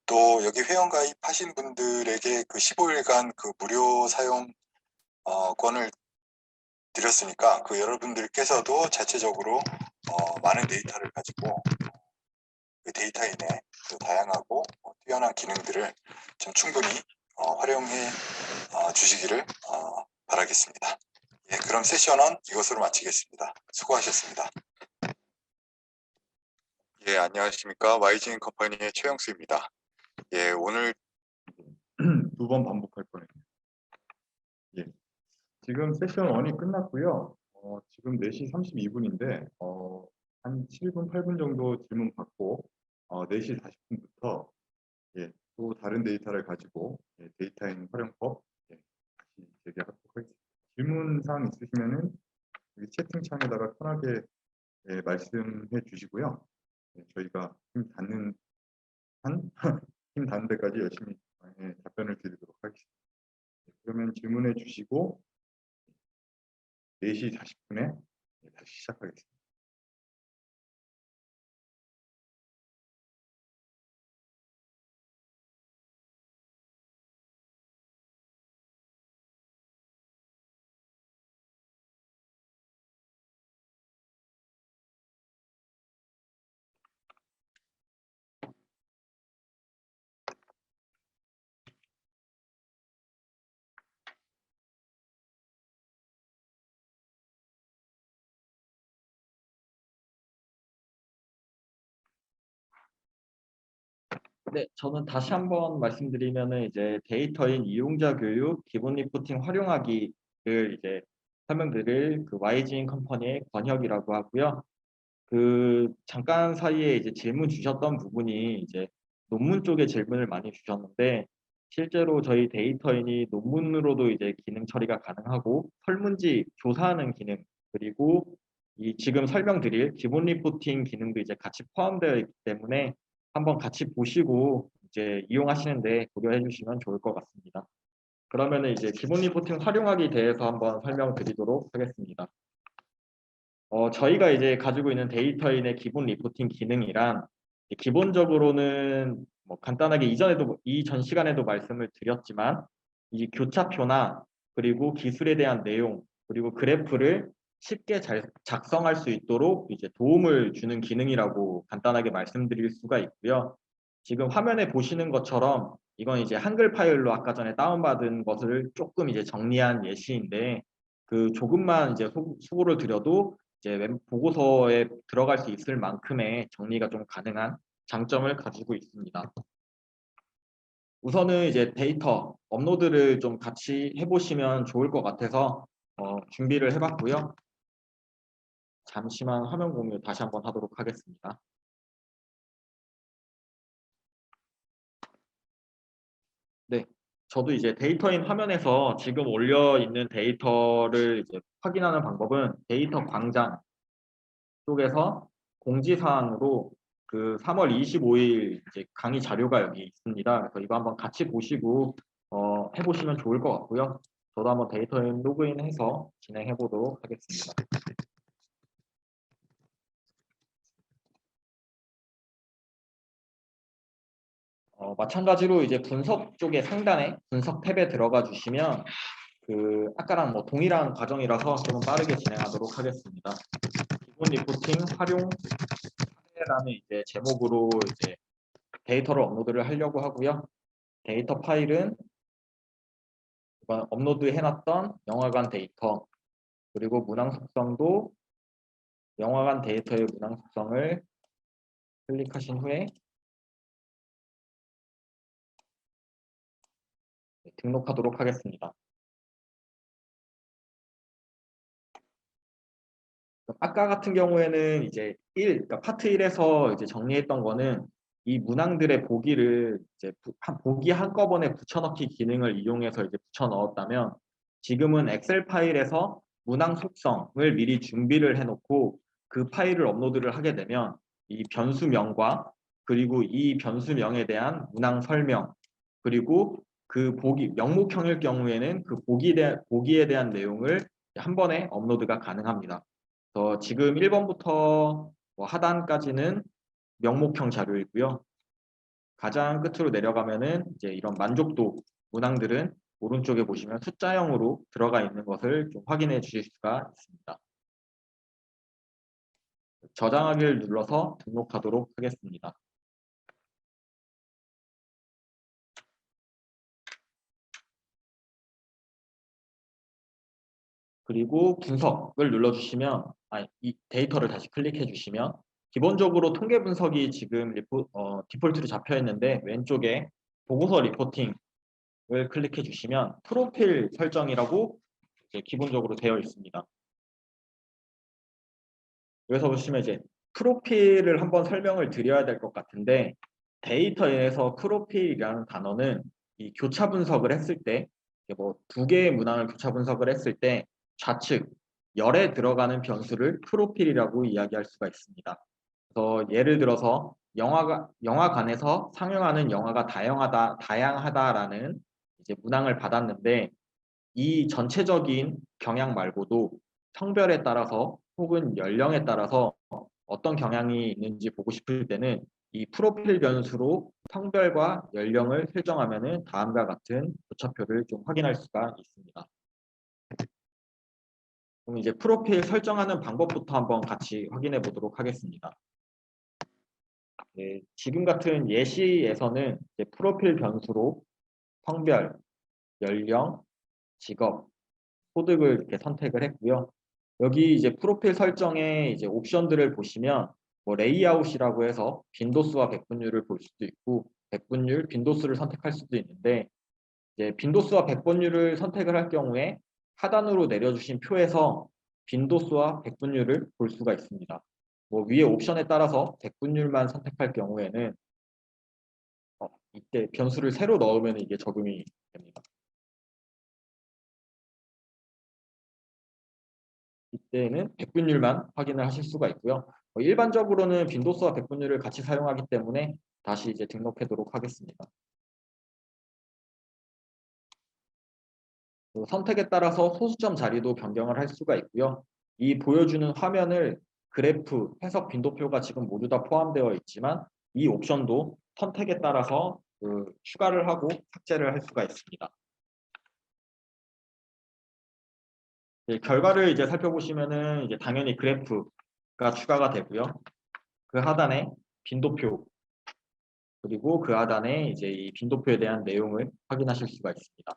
또 여기 회원 가입하신 분들에게 그 15일간 그 무료 사용 권을 드렸으니까 여러분들께서도 자체적으로 많은 데이터를 가지고 그 데이터인의 다양하고 뛰어난 기능들을 좀 충분히 활용해 주시기를 바라겠습니다. 그럼 세션은 이것으로 마치겠습니다. 수고하셨습니다. 안녕하십니까. YGN 컴퍼니의 최영수입니다. 오늘 두 번 반복할 뻔했네요. 지금 세션 1이 끝났고요. 지금 4시 32분인데 한 7분, 8분 정도 질문 받고 4시 40분부터 또 다른 데이터를 가지고 데이터인 활용법 다시 재개하도록 하겠습니다. 질문 사항 있으시면은 여기 채팅창에다가 편하게 말씀해 주시고요. 저희가 힘 닿는 힘 닿는 데까지 열심히 답변을 드리도록 하겠습니다. 그러면 질문해 주시고 4시 40분에 다시 시작하겠습니다. 네, 저는 다시 한번 말씀드리면은 이제 데이터인 이용자 교육, 기본 리포팅 활용하기를 이제 설명드릴 그 YGN 컴퍼니의 권혁이라고 하고요. 잠깐 사이에 이제 질문 주셨던 부분이 이제 논문 쪽에 질문을 많이 주셨는데, 실제로 저희 데이터인이 논문으로도 이제 기능 처리가 가능하고 설문지 조사하는 기능, 그리고 이 지금 설명드릴 기본 리포팅 기능도 이제 같이 포함되어 있기 때문에 한번 같이 보시고 이제 이용하시는데 고려해 주시면 좋을 것 같습니다. 그러면은 이제 기본 리포팅 활용하기 대해서 한번 설명드리도록 하겠습니다. 저희가 이제 가지고 있는 데이터인의 기본 리포팅 기능이란 기본적으로는 뭐 간단하게 이전 시간에도 말씀을 드렸지만 이 교차표나 그리고 기술에 대한 내용 그리고 그래프를 쉽게 작성할 수 있도록 이제 도움을 주는 기능이라고 간단하게 말씀드릴 수가 있고요. 지금 화면에 보시는 것처럼 이건 이제 한글 파일로 아까 전에 다운받은 것을 조금 이제 정리한 예시인데 조금만 이제 수고를 드려도 이제 보고서에 들어갈 수 있을 만큼의 정리가 좀 가능한 장점을 가지고 있습니다. 우선은 이제 데이터 업로드를 좀 같이 해보시면 좋을 것 같아서 준비를 해봤고요. 잠시만 화면 공유 다시 한번 하도록 하겠습니다. 네, 저도 이제 데이터인 화면에서 지금 올려 있는 데이터를 이제 확인하는 방법은 데이터 광장 쪽에서 공지사항으로 그 3월 25일 이제 강의 자료가 여기 있습니다. 그래서 이거 한번 같이 보시고 해보시면 좋을 것 같고요. 저도 한번 데이터인 로그인해서 진행해 보도록 하겠습니다. 마찬가지로 이제 분석 쪽에 상단에 분석 탭에 들어가 주시면 그 아까랑 뭐 동일한 과정이라서 조금 빠르게 진행하도록 하겠습니다. 기본 리포팅 활용 사례라는 이제 제목으로 이제 데이터를 업로드를 하려고 하고요. 데이터 파일은 이번 업로드 해놨던 영화관 데이터 그리고 문항 속성도 영화관 데이터의 문항 속성을 클릭하신 후에 등록하도록 하겠습니다. 아까 같은 경우에는 이제 그러니까 파트 1에서 이제 정리했던 거는 이 문항들의 보기를 이제 보기 한꺼번에 붙여넣기 기능을 이용해서 이제 붙여 넣었다면 지금은 엑셀 파일에서 문항 속성을 미리 준비를 해놓고 그 파일을 업로드를 하게 되면 이 변수명과 그리고 이 변수명에 대한 문항 설명 그리고 그 보기 명목형일 경우에는 그 보기에 대한 내용을 한 번에 업로드가 가능합니다. 지금 1번부터 하단까지는 명목형 자료이고요. 가장 끝으로 내려가면은 이제 이런 만족도 문항들은 오른쪽에 보시면 숫자형으로 들어가 있는 것을 좀 확인해 주실 수가 있습니다. 저장하기를 눌러서 등록하도록 하겠습니다. 그리고 분석을 눌러주시면 이 데이터를 다시 클릭해 주시면 기본적으로 통계 분석이 지금 디폴트로 잡혀 있는데 왼쪽에 보고서 리포팅을 클릭해 주시면 프로필 설정이라고 이제 기본적으로 되어 있습니다. 여기서 보시면 이제 프로필을 한번 설명을 드려야 될 것 같은데 데이터에서 프로필이라는 단어는 이 교차 분석을 했을 때 뭐 두 개의 문항을 교차 분석을 했을 때 좌측 열에 들어가는 변수를 프로필이라고 이야기할 수가 있습니다. 그래서 예를 들어서 영화관에서 상영하는 영화가 다양하다라는 이제 문항을 받았는데 이 전체적인 경향 말고도 성별에 따라서 혹은 연령에 따라서 어떤 경향이 있는지 보고 싶을 때는 이 프로필 변수로 성별과 연령을 설정하면은 다음과 같은 교차표를 좀 확인할 수가 있습니다. 그럼 이제 프로필 설정하는 방법부터 한번 같이 확인해 보도록 하겠습니다. 네, 지금 같은 예시에서는 이제 프로필 변수로 성별, 연령, 직업, 소득을 이렇게 선택을 했고요. 여기 이제 프로필 설정에 이제 옵션들을 보시면 뭐 레이아웃이라고 해서 빈도수와 백분율을 볼 수도 있고 백분율, 빈도수를 선택할 수도 있는데 이제 빈도수와 백분율을 선택을 할 경우에 하단으로 내려주신 표에서 빈도수와 백분율을 볼 수가 있습니다. 뭐 위에 옵션에 따라서 백분율만 선택할 경우에는 이때 변수를 새로 넣으면 이게 적용이 됩니다. 이때는 백분율만 확인을 하실 수가 있고요. 일반적으로는 빈도수와 백분율을 같이 사용하기 때문에 다시 이제 등록하도록 하겠습니다. 선택에 따라서 소수점 자리도 변경을 할 수가 있고요. 이 보여주는 화면을 그래프, 해석 빈도표가 지금 모두 다 포함되어 있지만 이 옵션도 선택에 따라서 추가를 하고 삭제를 할 수가 있습니다. 결과를 이제 살펴보시면은 이제 당연히 그래프가 추가가 되고요. 그 하단에 빈도표 그리고 그 하단에 이제 이 빈도표에 대한 내용을 확인하실 수가 있습니다.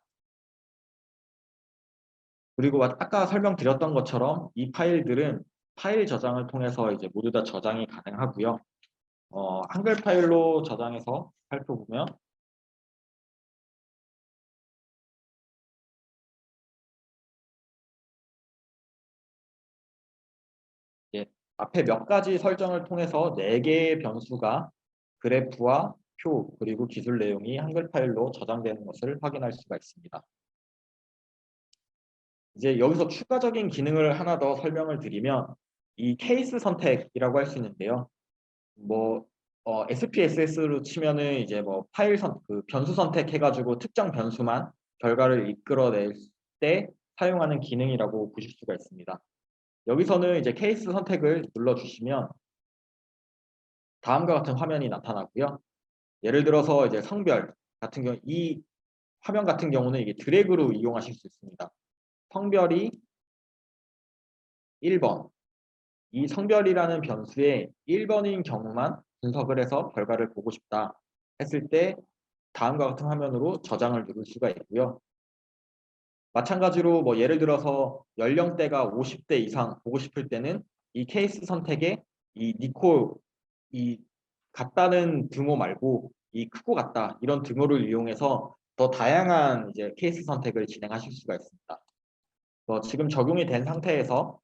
그리고 아까 설명드렸던 것처럼 이 파일들은 파일 저장을 통해서 이제 모두 다 저장이 가능하고요. 한글 파일로 저장해서 살펴보면 앞에 몇 가지 설정을 통해서 4개의 변수가 그래프와 표 그리고 기술 내용이 한글 파일로 저장되는 것을 확인할 수가 있습니다. 이제 여기서 추가적인 기능을 하나 더 설명을 드리면 이 케이스 선택이라고 할 수 있는데요. 뭐 SPSS로 치면은 이제 뭐 그 변수 선택해가지고 특정 변수만 결과를 이끌어낼 때 사용하는 기능이라고 보실 수가 있습니다. 여기서는 이제 케이스 선택을 눌러주시면 다음과 같은 화면이 나타나고요. 예를 들어서 이제 성별 같은 경우 이 화면 같은 경우는 이게 드래그로 이용하실 수 있습니다. 성별이 1번. 이 성별이라는 변수에 1번인 경우만 분석을 해서 결과를 보고 싶다 했을 때 다음과 같은 화면으로 저장을 누를 수가 있고요. 마찬가지로 뭐 예를 들어서 연령대가 50대 이상 보고 싶을 때는 이 케이스 선택에 이 니코 이 같다는 등호 말고 이 크고 같다 이런 등호를 이용해서 더 다양한 이제 케이스 선택을 진행하실 수가 있습니다. 지금 적용이 된 상태에서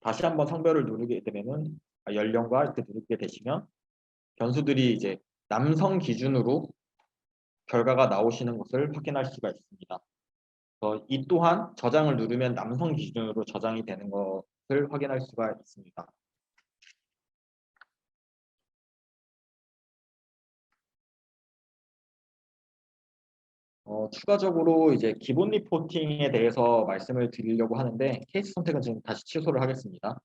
다시 한번 성별을 누르게 되면은 연령과 이렇게 누르게 되시면 변수들이 이제 남성 기준으로 결과가 나오시는 것을 확인할 수가 있습니다. 이 또한 저장을 누르면 남성 기준으로 저장이 되는 것을 확인할 수가 있습니다. 추가적으로 이제 기본 리포팅에 대해서 말씀을 드리려고 하는데 케이스 선택은 지금 다시 취소를 하겠습니다.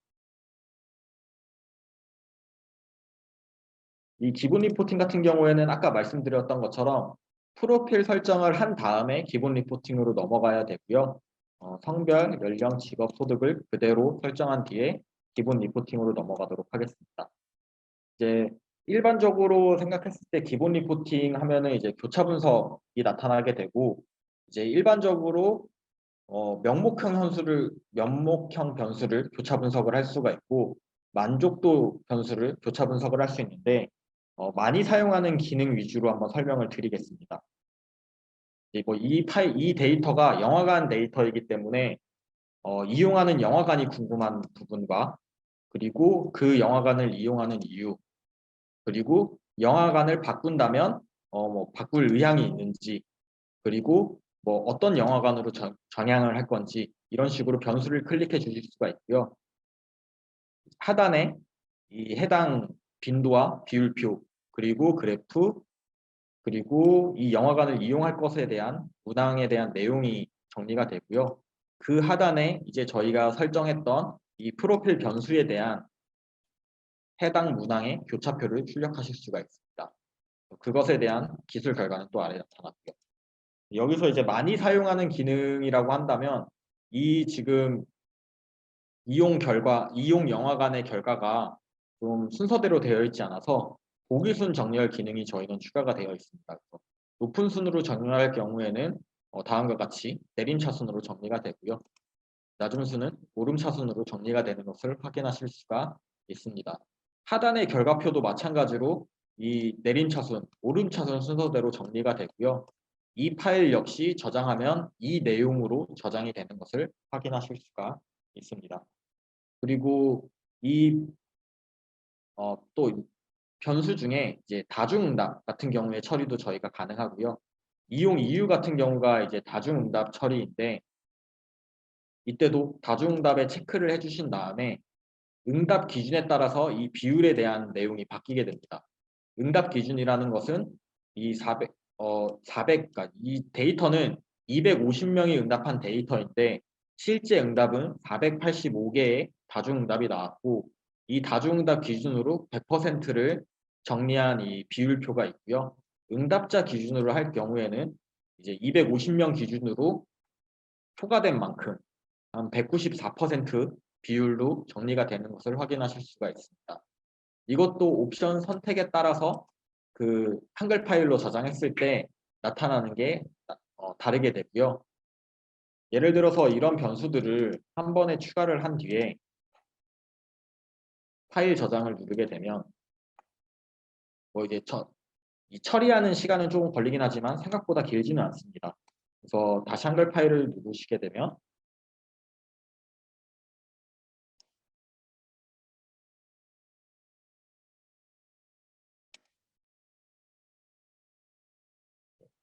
이 기본 리포팅 같은 경우에는 아까 말씀드렸던 것처럼 프로필 설정을 한 다음에 기본 리포팅으로 넘어가야 되고요. 성별, 연령, 직업, 소득을 그대로 설정한 뒤에 기본 리포팅으로 넘어가도록 하겠습니다. 이제 일반적으로 생각했을 때 기본 리포팅 하면은 이제 교차 분석이 나타나게 되고 이제 일반적으로 면목형 변수를 교차 분석을 할 수가 있고 만족도 변수를 교차 분석을 할 수 있는데 많이 사용하는 기능 위주로 한번 설명을 드리겠습니다. 이 데이터가 영화관 데이터이기 때문에 이용하는 영화관이 궁금한 부분과 그리고 그 영화관을 이용하는 이유 그리고 영화관을 바꾼다면 뭐 바꿀 의향이 있는지 그리고 뭐 어떤 영화관으로 전향을 할 건지 이런 식으로 변수를 클릭해 주실 수가 있고요. 하단에 이 해당 빈도와 비율표 그리고 그래프 그리고 이 영화관을 이용할 것에 대한 문항에 대한 내용이 정리가 되고요. 그 하단에 이제 저희가 설정했던 이 프로필 변수에 대한 해당 문항의 교차표를 출력하실 수가 있습니다. 그것에 대한 기술 결과는 또 아래에 나타났고요. 여기서 이제 많이 사용하는 기능이라고 한다면 이 지금 이용 영화관의 결과가 좀 순서대로 되어 있지 않아서 보기순 정렬 기능이 저희는 추가가 되어 있습니다. 그래서 높은 순으로 정렬할 경우에는 다음과 같이 내림차순으로 정리가 되고요. 낮은 순은 오름차순으로 정리가 되는 것을 확인하실 수가 있습니다. 하단의 결과표도 마찬가지로 이 내림차순, 오름차순 순서대로 정리가 되고요. 이 파일 역시 저장하면 이 내용으로 저장이 되는 것을 확인하실 수가 있습니다. 그리고 또 변수 중에 이제 다중응답 같은 경우에 처리도 저희가 가능하고요. 이용 이유 같은 경우가 이제 다중응답 처리인데 이때도 다중응답에 체크를 해주신 다음에 응답 기준에 따라서 이 비율에 대한 내용이 바뀌게 됩니다. 응답 기준이라는 것은 이 그러니까 이 데이터는 250명이 응답한 데이터인데 실제 응답은 485개의 다중응답이 나왔고 이 다중응답 기준으로 100%를 정리한 이 비율표가 있고요. 응답자 기준으로 할 경우에는 이제 250명 기준으로 초과된 만큼 한 194% 비율로 정리가 되는 것을 확인하실 수가 있습니다. 이것도 옵션 선택에 따라서 그 한글 파일로 저장했을 때 나타나는 게 다르게 되고요. 예를 들어서 이런 변수들을 한 번에 추가를 한 뒤에 파일 저장을 누르게 되면 이제 이 처리하는 시간은 조금 걸리긴 하지만 생각보다 길지는 않습니다. 그래서 다시 한글 파일을 누르시게 되면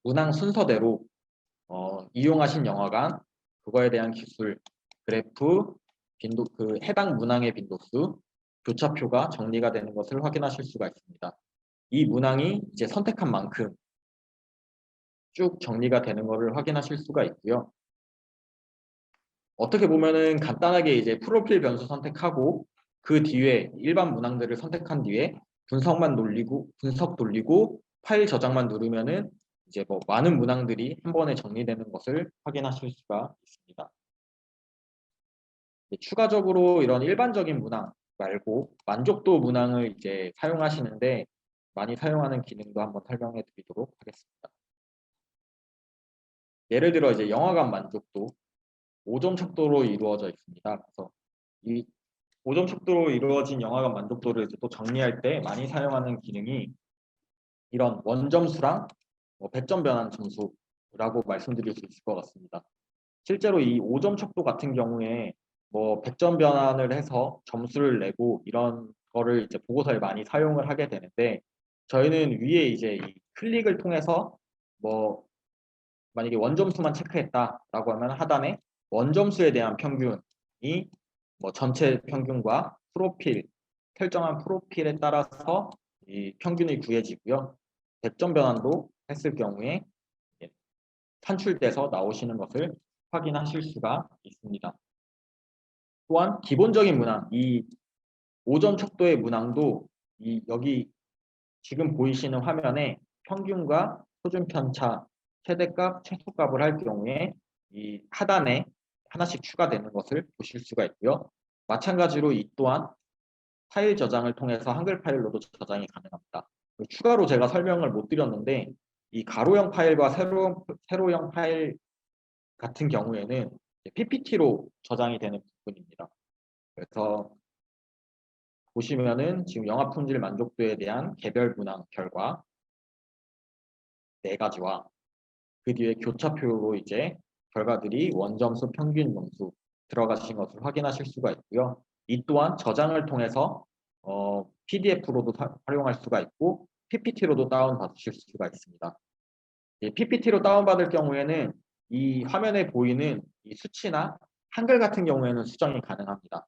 문항 순서대로 이용하신 영화관, 그거에 대한 기술, 그래프, 빈도, 그 해당 문항의 빈도수, 교차표가 정리가 되는 것을 확인하실 수가 있습니다. 이 문항이 이제 선택한 만큼 쭉 정리가 되는 것을 확인하실 수가 있고요. 어떻게 보면은 간단하게 이제 프로필 변수 선택하고 그 뒤에 일반 문항들을 선택한 뒤에 분석 돌리고 파일 저장만 누르면은 이제 뭐 많은 문항들이 한 번에 정리되는 것을 확인하실 수가 있습니다. 추가적으로 이런 일반적인 문항 말고 만족도 문항을 이제 사용하시는데 많이 사용하는 기능도 한번 설명해 드리도록 하겠습니다. 예를 들어 이제 영화관 만족도 5점 척도로 이루어져 있습니다. 그래서 이 5점 척도로 이루어진 영화관 만족도를 이제 또 정리할 때 많이 사용하는 기능이 이런 원점수랑 100점 변환 점수라고 말씀드릴 수 있을 것 같습니다. 실제로 이 5점 척도 같은 경우에 100점 변환을 해서 점수를 내고 이런 거를 이제 보고서에 많이 사용을 하게 되는데 저희는 위에 이제 이 클릭을 통해서 만약에 원점수만 체크했다라고 하면 하단에 원점수에 대한 평균이 전체 평균과 프로필, 설정한 프로필에 따라서 이 평균이 구해지고요. 100점 변환도 했을 경우에 산출돼서 나오시는 것을 확인하실 수가 있습니다. 또한 기본적인 문항, 이 5점 척도의 문항도 여기 지금 보이시는 화면에 평균과 표준 편차, 최대값, 최소값을 할 경우에 이 하단에 하나씩 추가되는 것을 보실 수가 있고요. 마찬가지로 이 또한 파일 저장을 통해서 한글 파일로도 저장이 가능합니다. 추가로 제가 설명을 못 드렸는데 이 가로형 파일과 세로형 파일 같은 경우에는 PPT로 저장이 되는 부분입니다. 그래서 보시면은 지금 영화 품질 만족도에 대한 개별 문항 결과 4가지와 그 뒤에 교차표로 이제 결과들이 원점수, 평균 점수 들어가신 것을 확인하실 수가 있고요. 이 또한 저장을 통해서 PDF로도 활용할 수가 있고 PPT로도 다운받으실 수가 있습니다. PPT로 다운받을 경우에는 이 화면에 보이는 이 수치나 한글 같은 경우에는 수정이 가능합니다.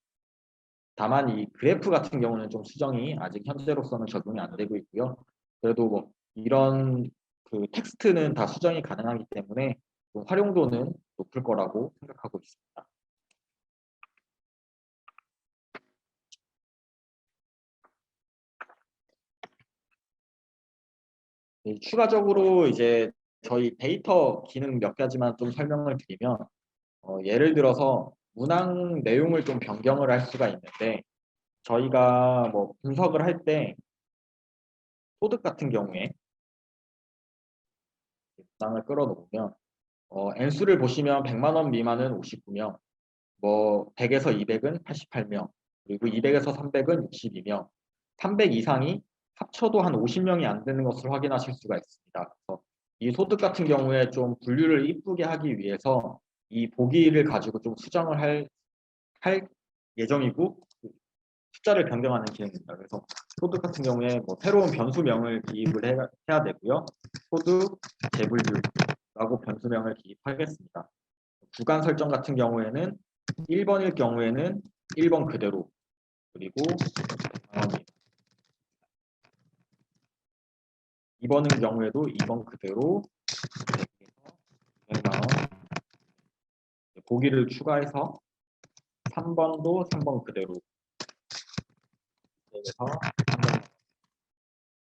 다만 이 그래프 같은 경우는 좀 수정이 아직 현재로서는 적용이 안 되고 있고요. 그래도 이런 그 텍스트는 다 수정이 가능하기 때문에 활용도는 높을 거라고 생각하고 있습니다. 추가적으로 이제 저희 데이터 기능 몇 가지만 좀 설명을 드리면 예를 들어서 문항 내용을 좀 변경을 할 수가 있는데 저희가 분석을 할 때 소득 같은 경우에 문항을 끌어놓으면 N수를 보시면 100만 원 미만은 59명, 100에서 200은 88명, 그리고 200에서 300은 62명, 300 이상이 합쳐도 한 50명이 안 되는 것을 확인하실 수가 있습니다. 그래서 이 소득 같은 경우에 좀 분류를 이쁘게 하기 위해서 이 보기를 가지고 좀 수정을 할 예정이고 숫자를 변경하는 기능입니다. 그래서 소득 같은 경우에 새로운 변수명을 기입을 해야 되고요. 소득 재분류라고 변수명을 기입하겠습니다. 구간 설정 같은 경우에는 1번일 경우에는 1번 그대로 그리고 2번인 경우에도 2번 그대로 100만 원 보기를 추가해서 3번도 3번 그대로 그래서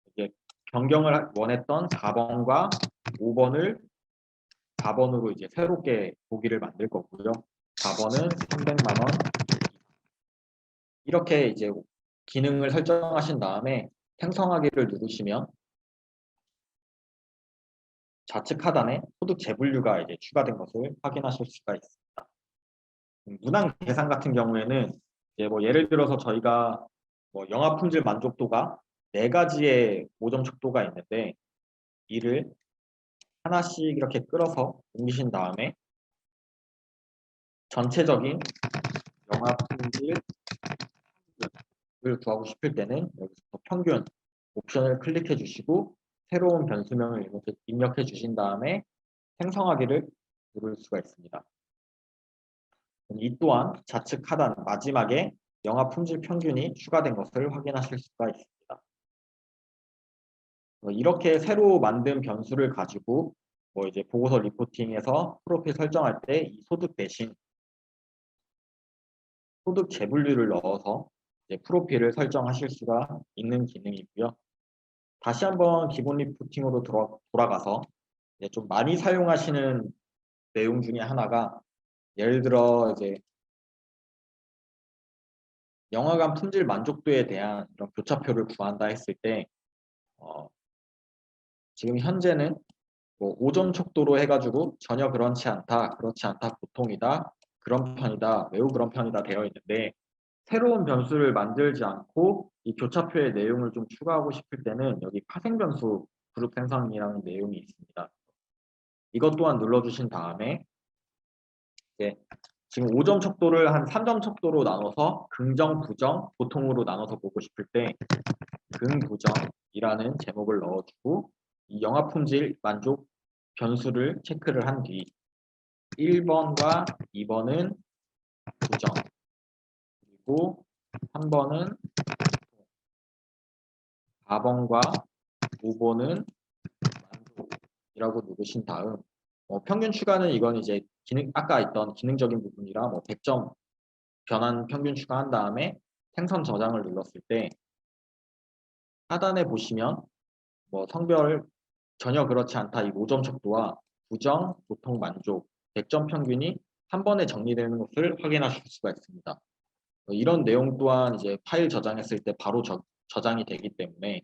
이제 변경을 원했던 4번과 5번을 4번으로 이제 새롭게 보기를 만들 거고요. 4번은 300만 원 이렇게 이제 기능을 설정하신 다음에 생성하기를 누르시면 좌측 하단에 소득 재분류가 이제 추가된 것을 확인하실 수가 있습니다. 문항 계산 같은 경우에는 이제 예를 들어서 저희가 영화 품질 만족도가 4가지의 5점 척도가 있는데 이를 하나씩 이렇게 끌어서 옮기신 다음에 전체적인 영화 품질을 구하고 싶을 때는 여기서 평균 옵션을 클릭해 주시고 새로운 변수명을 입력해 주신 다음에 생성하기를 누를 수가 있습니다. 이 또한 좌측 하단 마지막에 영화 품질 평균이 추가된 것을 확인하실 수가 있습니다. 이렇게 새로 만든 변수를 가지고 이제 보고서 리포팅에서 프로필 설정할 때 이 소득 대신 소득 재분류를 넣어서 이제 프로필을 설정하실 수가 있는 기능이고요. 다시 한번 기본 리포팅으로 돌아가서 이제 좀 많이 사용하시는 내용 중에 하나가 예를 들어 이제 영화관 품질 만족도에 대한 이런 교차표를 구한다 했을 때 지금 현재는 5점 척도로 해가지고 전혀 그렇지 않다, 그렇지 않다, 보통이다, 그런 편이다, 매우 그런 편이다 되어 있는데 새로운 변수를 만들지 않고 이 교차표의 내용을 좀 추가하고 싶을 때는 여기 파생 변수 그룹 생성이라는 내용이 있습니다. 이것 또한 눌러주신 다음에 지금 5점 척도를 한 3점 척도로 나눠서 긍정, 부정, 보통으로 나눠서 보고 싶을 때 긍부정이라는 제목을 넣어주고 이 영화 품질 만족 변수를 체크를 한 뒤 1번과 2번은 부정 그리고 3번은 4번과 5번은 만족이라고 누르신 다음 평균 추가는 이건 이제 아까 있던 기능적인 부분이라 100점 변환 평균 추가한 다음에 생성 저장을 눌렀을 때 하단에 보시면 성별 전혀 그렇지 않다 이 5점 척도와 부정, 보통, 만족, 100점 평균이 한 번에 정리되는 것을 확인하실 수가 있습니다. 이런 내용 또한 이제 파일 저장했을 때 바로 저장이 되기 때문에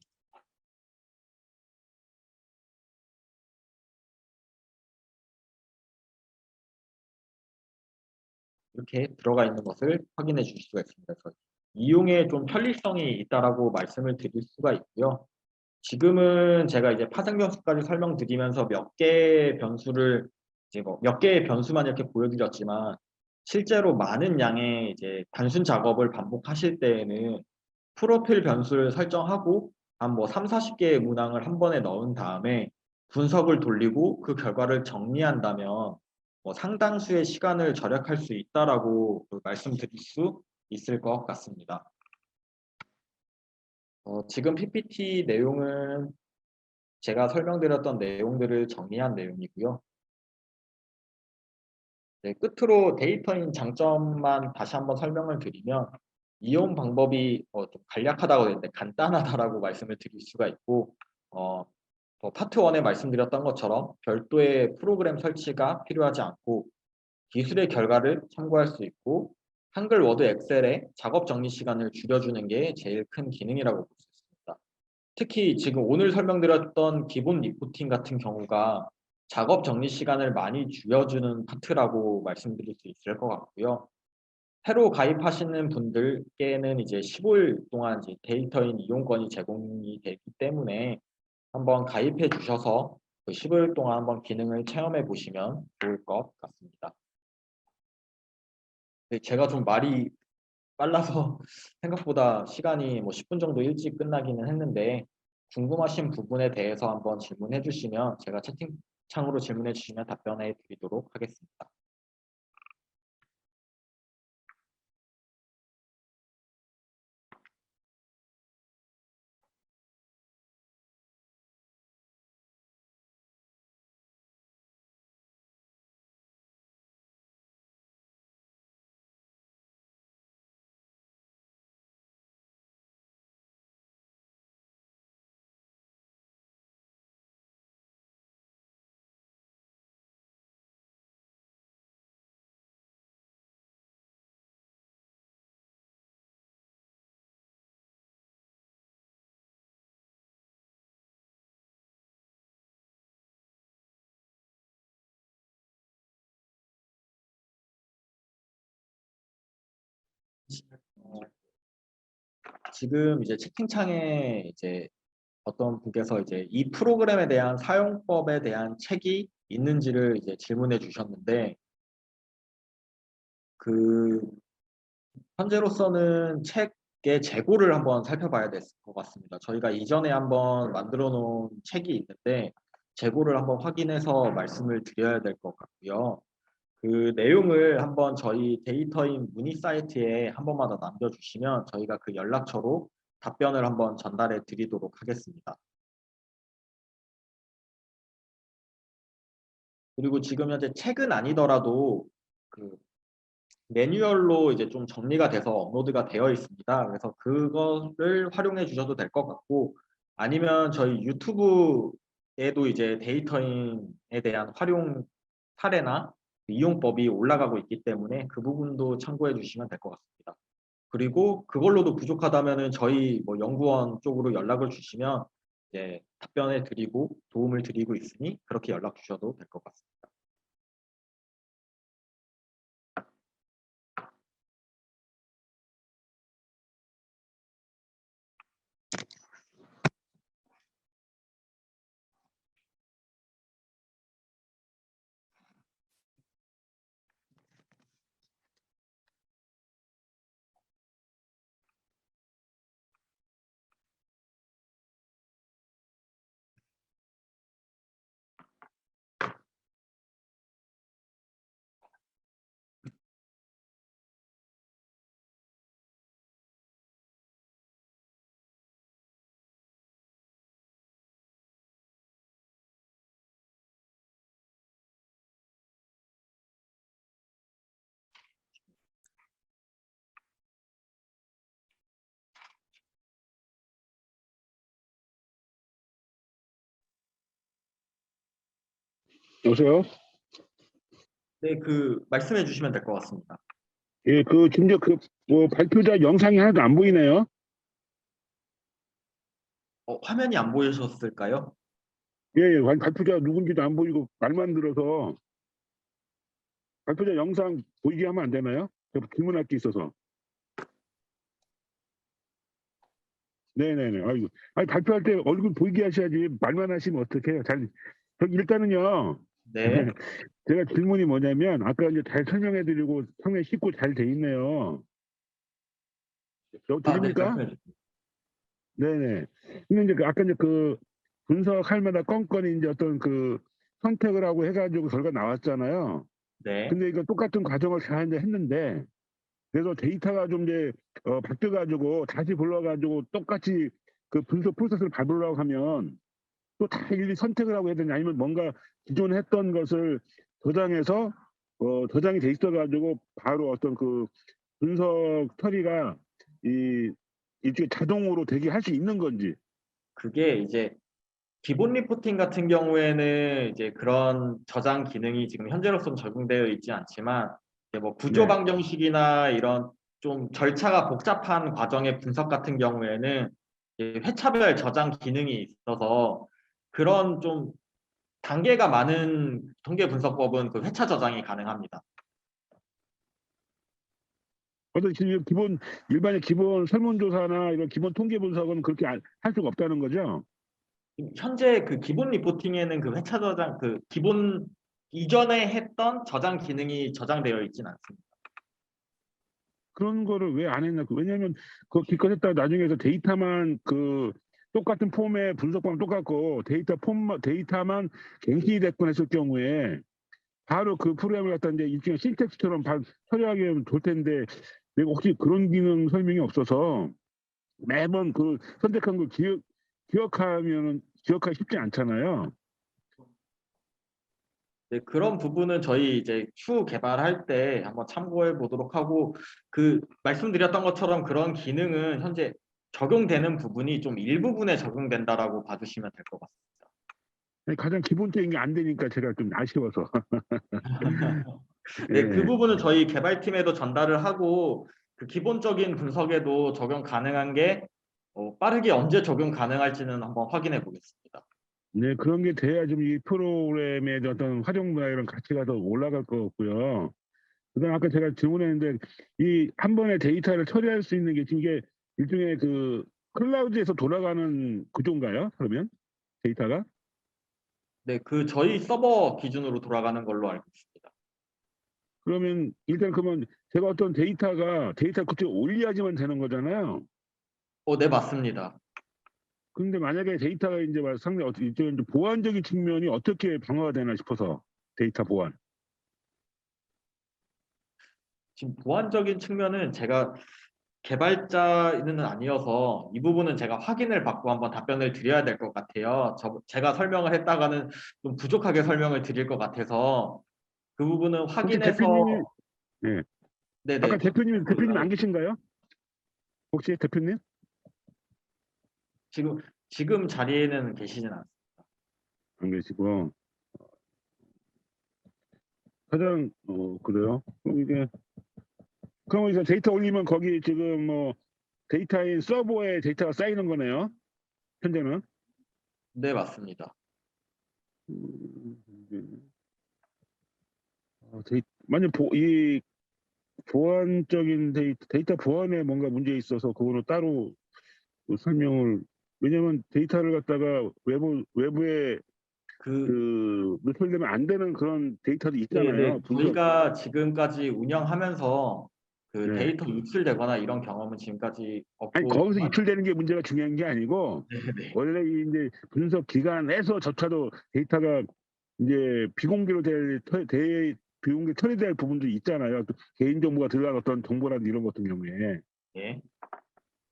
이렇게 들어가 있는 것을 확인해 주실 수가 있습니다. 그래서 이용에 좀 편리성이 있다라고 말씀을 드릴 수가 있고요. 지금은 제가 이제 파생 변수까지 설명드리면서 몇 개의 변수를 이제 몇 개의 변수만 이렇게 보여드렸지만 실제로 많은 양의 이제 단순 작업을 반복하실 때에는 프로필 변수를 설정하고 한 3, 40개의 문항을 한 번에 넣은 다음에 분석을 돌리고 그 결과를 정리한다면 상당수의 시간을 절약할 수 있다라고 말씀드릴 수 있을 것 같습니다. 지금 PPT 내용은 제가 설명드렸던 내용들을 정리한 내용이고요. 네, 끝으로 데이터인 장점만 다시 한번 설명을 드리면 이용 방법이 좀 간략하다고 했는데 간단하다라고 말씀을 드릴 수가 있고 파트 1에 말씀드렸던 것처럼 별도의 프로그램 설치가 필요하지 않고 기술의 결과를 참고할 수 있고 한글, 워드, 엑셀의 작업 정리 시간을 줄여주는 게 제일 큰 기능이라고 볼 수 있습니다. 특히 지금 오늘 설명드렸던 기본 리포팅 같은 경우가 작업 정리 시간을 많이 줄여주는 파트라고 말씀드릴 수 있을 것 같고요. 새로 가입하시는 분들께는 이제 15일 동안 이제 데이터인 이용권이 제공이 되기 때문에 한번 가입해 주셔서 그 15일 동안 한번 기능을 체험해 보시면 좋을 것 같습니다. 네, 제가 좀 말이 빨라서 생각보다 시간이 10분 정도 일찍 끝나기는 했는데 궁금하신 부분에 대해서 한번 질문해 주시면 제가 채팅창으로 질문해 주시면 답변해 드리도록 하겠습니다. 어, 지금 이제 채팅창에 이제 어떤 분께서 이제 이 프로그램에 대한 사용법에 대한 책이 있는지를 이제 질문해 주셨는데 그 현재로서는 책 재고를 한번 살펴봐야 될 것 같습니다. 저희가 이전에 한번 만들어 놓은 책이 있는데 재고를 한번 확인해서 말씀을 드려야 될 것 같고요. 그 내용을 한번 저희 데이터인 문의 사이트에 한 번만 더 남겨주시면 저희가 그 연락처로 답변을 한번 전달해 드리도록 하겠습니다. 그리고 지금 현재 책은 아니더라도 그 매뉴얼로 이제 좀 정리가 돼서 업로드가 되어 있습니다. 그래서 그거를 활용해 주셔도 될 것 같고, 아니면 저희 유튜브에도 이제 데이터인에 대한 활용 사례나 이용법이 올라가고 있기 때문에 그 부분도 참고해 주시면 될 것 같습니다. 그리고 그걸로도 부족하다면은 저희 뭐 연구원 쪽으로 연락을 주시면 이제 답변을 드리고 도움을 드리고 있으니 그렇게 연락 주셔도 될 것 같습니다. 여보세요? 네, 그 말씀해 주시면 될 것 같습니다. 예, 지금 뭐 발표자 영상이 하나도 안 보이네요. 화면이 안 보이셨을까요? 예, 발표자 누군지도 안 보이고 말만 들어서 발표자 영상 보이게 하면 안 되나요? 제가 질문할 게 있어서. 네네네. 아이고, 아니 발표할 때 얼굴 보이게 하셔야지 말만 하시면 어떡해요? 저기 일단은요. 네. 제가 질문이 뭐냐면 아까 이제 잘 설명해드리고 상당히 쉽고 잘 돼 있네요. 네, 들립니까? 말씀해 주세요. 네네. 근데 이제 아까 이제 분석할 만한 건건이 이제 어떤 선택을 하고 해가지고 결과 나왔잖아요. 네. 근데 이거 똑같은 과정을 잘 이제 했는데 그래서 데이터가 좀 이제 바뀌어가지고 다시 불러가지고 똑같이 그 분석 프로세스를 밟으려고 하면 또 다 일일이 선택을 하고 해야 되냐 아니면 뭔가 기존에 했던 것을 저장해서 저장이 돼 있어가지고 바로 어떤 분석 처리가 일종의 자동으로 되게 할 수 있는 건지. 그게 이제 기본 리포팅 같은 경우에는 이제 그런 저장 기능이 지금 현재로서는 적용되어 있지 않지만 이제 뭐 구조 네. 방정식이나 이런 좀 절차가 복잡한 과정의 분석 같은 경우에는 이제 회차별 저장 기능이 있어서 그런 좀 단계가 많은 통계 분석법은 그 회차 저장이 가능합니다. 어떤 지금 일반의 기본 설문조사나 이런 기본 통계 분석은 그렇게 할 수가 없다는 거죠. 현재 그 기본 리포팅에는 그 회차 저장 그 기본 이전에 했던 저장 기능이 저장되어 있지는 않습니다. 그런 거를 왜 안 했나? 왜냐하면 기껏 했다가 나중에서 데이터만 똑같은 폼의 분석방 똑같고 데이터만 갱신됐건 했을 경우에 바로 그 프로그램을 갖다 이제 일종의 신텍스처럼 처리하게 하면 좋을 텐데 내가 혹시 그런 기능 설명이 없어서 매번 선택한 걸 기억하기 쉽지 않잖아요. 네, 그런 부분은 저희 이제 추후 개발할 때 한번 참고해 보도록 하고 그 말씀드렸던 것처럼 그런 기능은 현재 적용되는 부분이 좀 일부분에 적용된다라고 봐주시면 될 것 같습니다. 가장 기본적인 게 안 되니까 제가 좀 아쉬워서. 네, 그 예. 부분은 저희 개발팀에도 전달을 하고 그 기본적인 분석에도 적용 가능한 게 빠르게 언제 적용 가능할지는 한번 확인해 보겠습니다. 네, 그런 게 돼야 좀 이 프로그램의 어떤 활용도나 이런 가치가 더 올라갈 것 같고요. 그다음 아까 제가 질문했는데 이 한 번에 데이터를 처리할 수 있는 게 지금 이게 일종의 클라우드에서 돌아가는 구조인가요? 그러면 데이터가? 네, 그 저희 서버 기준으로 돌아가는 걸로 알고 있습니다. 그러면 일단 그러면 제가 어떤 데이터 그쪽 올려야지만 되는 거잖아요. 네, 맞습니다. 근데 만약에 데이터가 이제 상당히 이제 보안적인 측면이 어떻게 방어가 되나 싶어서 데이터 보안. 지금 보안적인 측면은 제가 개발자는 아니어서 이 부분은 제가 확인을 받고 한번 답변을 드려야 될 것 같아요. 제가 설명을 했다가는 좀 부족하게 설명을 드릴 것 같아서 그 부분은 혹시 확인해서 대표님이 예. 네네 아까 대표님 확인해서 안 계신가요? 혹시 대표님? 지금 자리에는 계시진 않습니다. 안 계시고 가장 그래요? 그럼 이제 데이터 올리면 거기 지금 뭐 데이터인 서버에 데이터가 쌓이는 거네요. 현재는. 네, 맞습니다. 만약 이 보안적인 데이터 보안에 뭔가 문제 있어서 그거는 따로 설명을 왜냐면 데이터를 갖다가 외부에 그 노출되면 안 되는 그런 데이터도 네네 있잖아요. 분석. 저희가 지금까지 운영하면서 그 네. 데이터 유출되거나 이런 경험은 지금까지 아니 없고 거기서 유출되는 게 문제가 중요한 게 아니고 네네 원래 이제 분석 기관에서조차도 데이터가 이제 비공개 처리될 부분도 있잖아요. 또 개인정보가 들어간 어떤 정보라든지 이런 것 같은 경우에 네.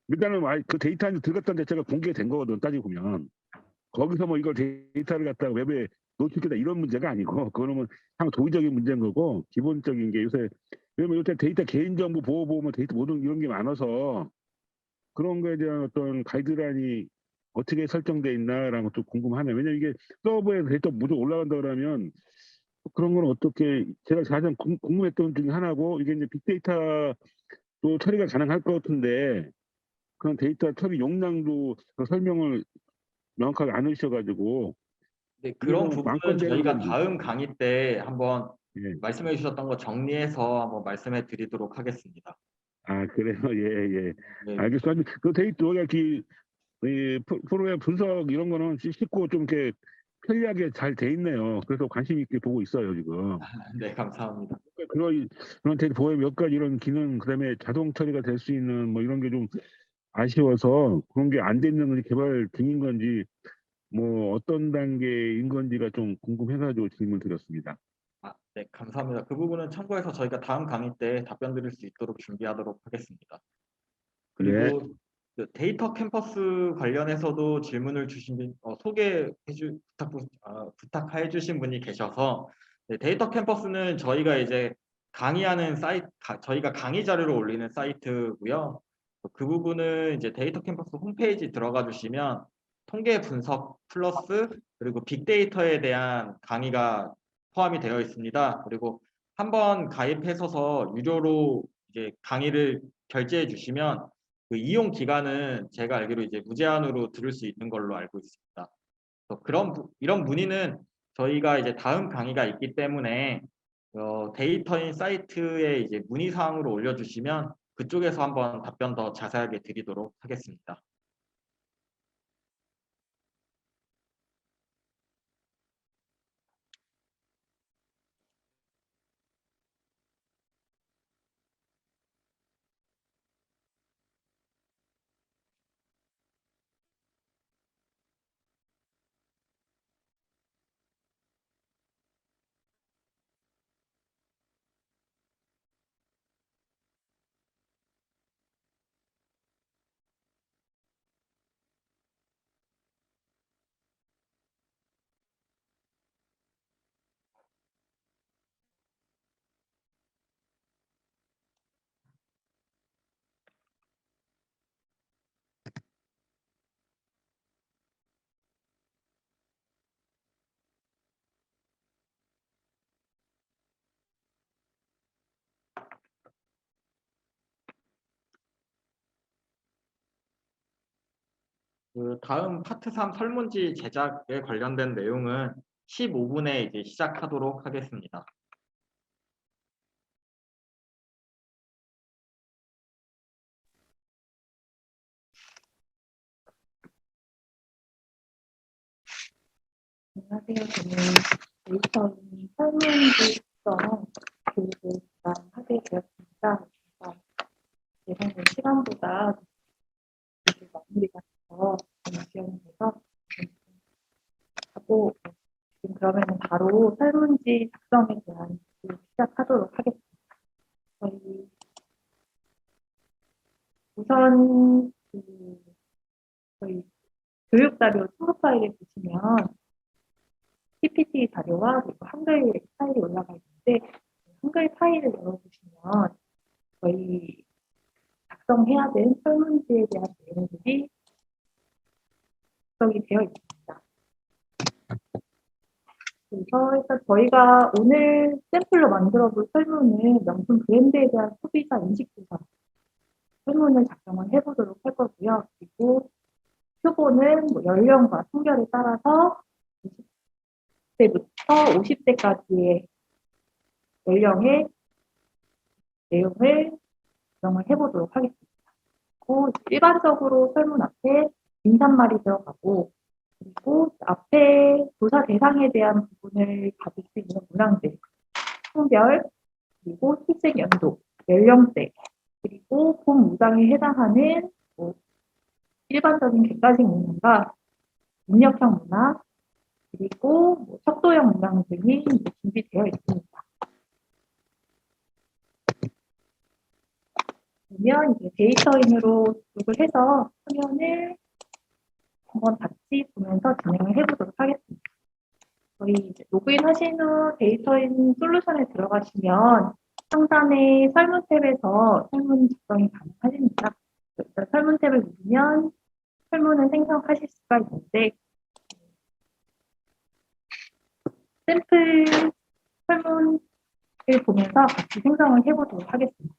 일단은 그 데이터 안에 들어갔던 자체가 공개된 거거든 따지고 보면 거기서 뭐 이걸 데이터를 갖다가 외부에 노출되다 이런 문제가 아니고 그거는 상 도의적인 문제인 거고 기본적인 게 왜냐면 요새 데이터 개인정보 보호 뭐 데이터 모든 이런 게 많아서 그런 거에 대한 어떤 가이드라인이 어떻게 설정돼 있나라는 것도 궁금하네요. 왜냐면 이게 서버에 데이터 무조건 올라간다 그러면 그런 건 어떻게 제가 가장 궁금했던 중에 하나고 이게 이제 빅데이터도 처리가 가능할 것 같은데 그런 데이터 처리 용량도 그 설명을 명확하게 안 해주셔가지고 네, 이게 그런 좀 부분은 왕권되는 저희가 건지. 다음 강의 때 한번 예. 말씀해 주셨던 거 정리해서 한번 말씀해 드리도록 하겠습니다. 아 그래요. 예. 네, 알겠습니다. 그 데이터 이렇게 이 프로그램 분석 이런 거는 쉽고 좀 이렇게 편리하게 잘 돼 있네요. 그래서 관심 있게 보고 있어요 지금. 네, 감사합니다. 그런 데이터 보호의 몇 가지 이런 기능 그다음에 자동 처리가 될 수 있는 뭐 이런 게 좀 아쉬워서 그런 게 안 돼 있는 건지 개발 중인 건지 뭐 어떤 단계인 건지가 좀 궁금해가지고 질문 드렸습니다. 네, 감사합니다. 그 부분은 참고해서 저희가 다음 강의 때 답변 드릴 수 있도록 준비하도록 하겠습니다. 네. 그리고 그 데이터 캠퍼스 관련해서도 질문을 주신 분, 부탁해 주신 분이 계셔서 네, 데이터 캠퍼스는 저희가 이제 강의하는 사이트, 저희가 강의 자료를 올리는 사이트고요. 그 부분은 이제 데이터 캠퍼스 홈페이지 들어가 주시면 통계 분석 플러스 그리고 빅데이터에 대한 강의가 포함이 되어 있습니다. 그리고 한번 가입해서 유료로 이제 강의를 결제해 주시면 그 이용 기간은 제가 알기로 이제 무제한으로 들을 수 있는 걸로 알고 있습니다. 이런 문의는 저희가 이제 다음 강의가 있기 때문에 데이터인 사이트에 이제 문의 사항으로 올려주시면 그쪽에서 한번 답변 더 자세하게 드리도록 하겠습니다. 그 다음 파트 3 설문지 제작에 관련된 내용은 15분에 이제 시작하도록 하겠습니다. 안녕하세요. 저는 데이터인 설문지 특성 교육을 하게 되었습니다. 있습니다. 그래서 예상된 시간보다 마무리가 돼서 지원이 돼서 하고 지금 그러면은 바로 설문지 작성에 대한 시작하도록 하겠습니다. 우선 저희 교육 자료 첨부 파일에 보시면 PPT 자료와 그리고 한글 파일이 올라가 있는데 한글 파일을 열어보시면 저희 작성해야 되는 설문지에 대한 내용들이 작성이 되어 있습니다. 그래서 일단 저희가 오늘 샘플로 만들어 볼 설문은 명품 브랜드에 대한 소비자 인식조사 설문을 작성을 해보도록 할 거고요. 그리고 표본은 연령과 성별에 따라서 20대부터 50대까지의 연령의 내용을 작성을 해보도록 하겠습니다. 그리고 일반적으로 설문 앞에 인사말이 들어가고 그리고 앞에 조사 대상에 대한 부분을 가질 수 있는 문항들, 성별, 그리고 출생 연도, 연령대, 그리고 본 무장에 해당하는 일반적인 객관식 문항과 입력형 문항, 그리고 척도형 문항 등이 준비되어 있습니다. 그러면 이제 데이터인으로 등록을 해서 화면을 한번 같이 보면서 진행을 해보도록 하겠습니다. 저희 이제 로그인 하신 후 데이터인 솔루션에 들어가시면 상단의 설문 탭에서 설문 작성이 가능하십니다. 일단 설문 탭을 누르면 설문을 생성하실 수가 있는데 샘플 설문을 보면서 같이 생성을 해보도록 하겠습니다.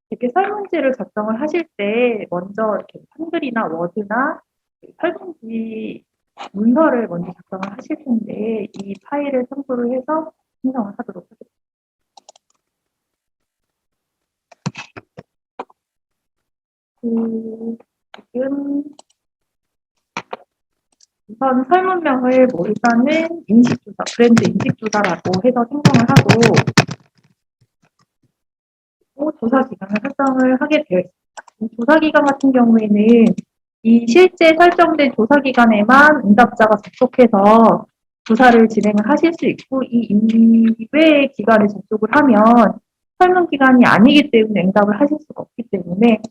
이렇게 설문지를 작성을 하실 때 먼저 이렇게 한글이나 워드나 설문지 문서를 먼저 작성을 하실 텐데 이 파일을 첨부를 해서 생성을 하도록 하겠습니다. 지금 우선 설문명을 일단은 인식조사, 브랜드 인식조사라고 해서 생성을 하고 조사 기간을 설정을 하게 되어 있습니다. 조사 기간 같은 경우에는 이 실제 설정된 조사 기간에만 응답자가 접속해서 조사를 진행을 하실 수 있고 이 이외의 기간에 접속을 하면 설문 기간이 아니기 때문에 응답을 하실 수가 없기 때문에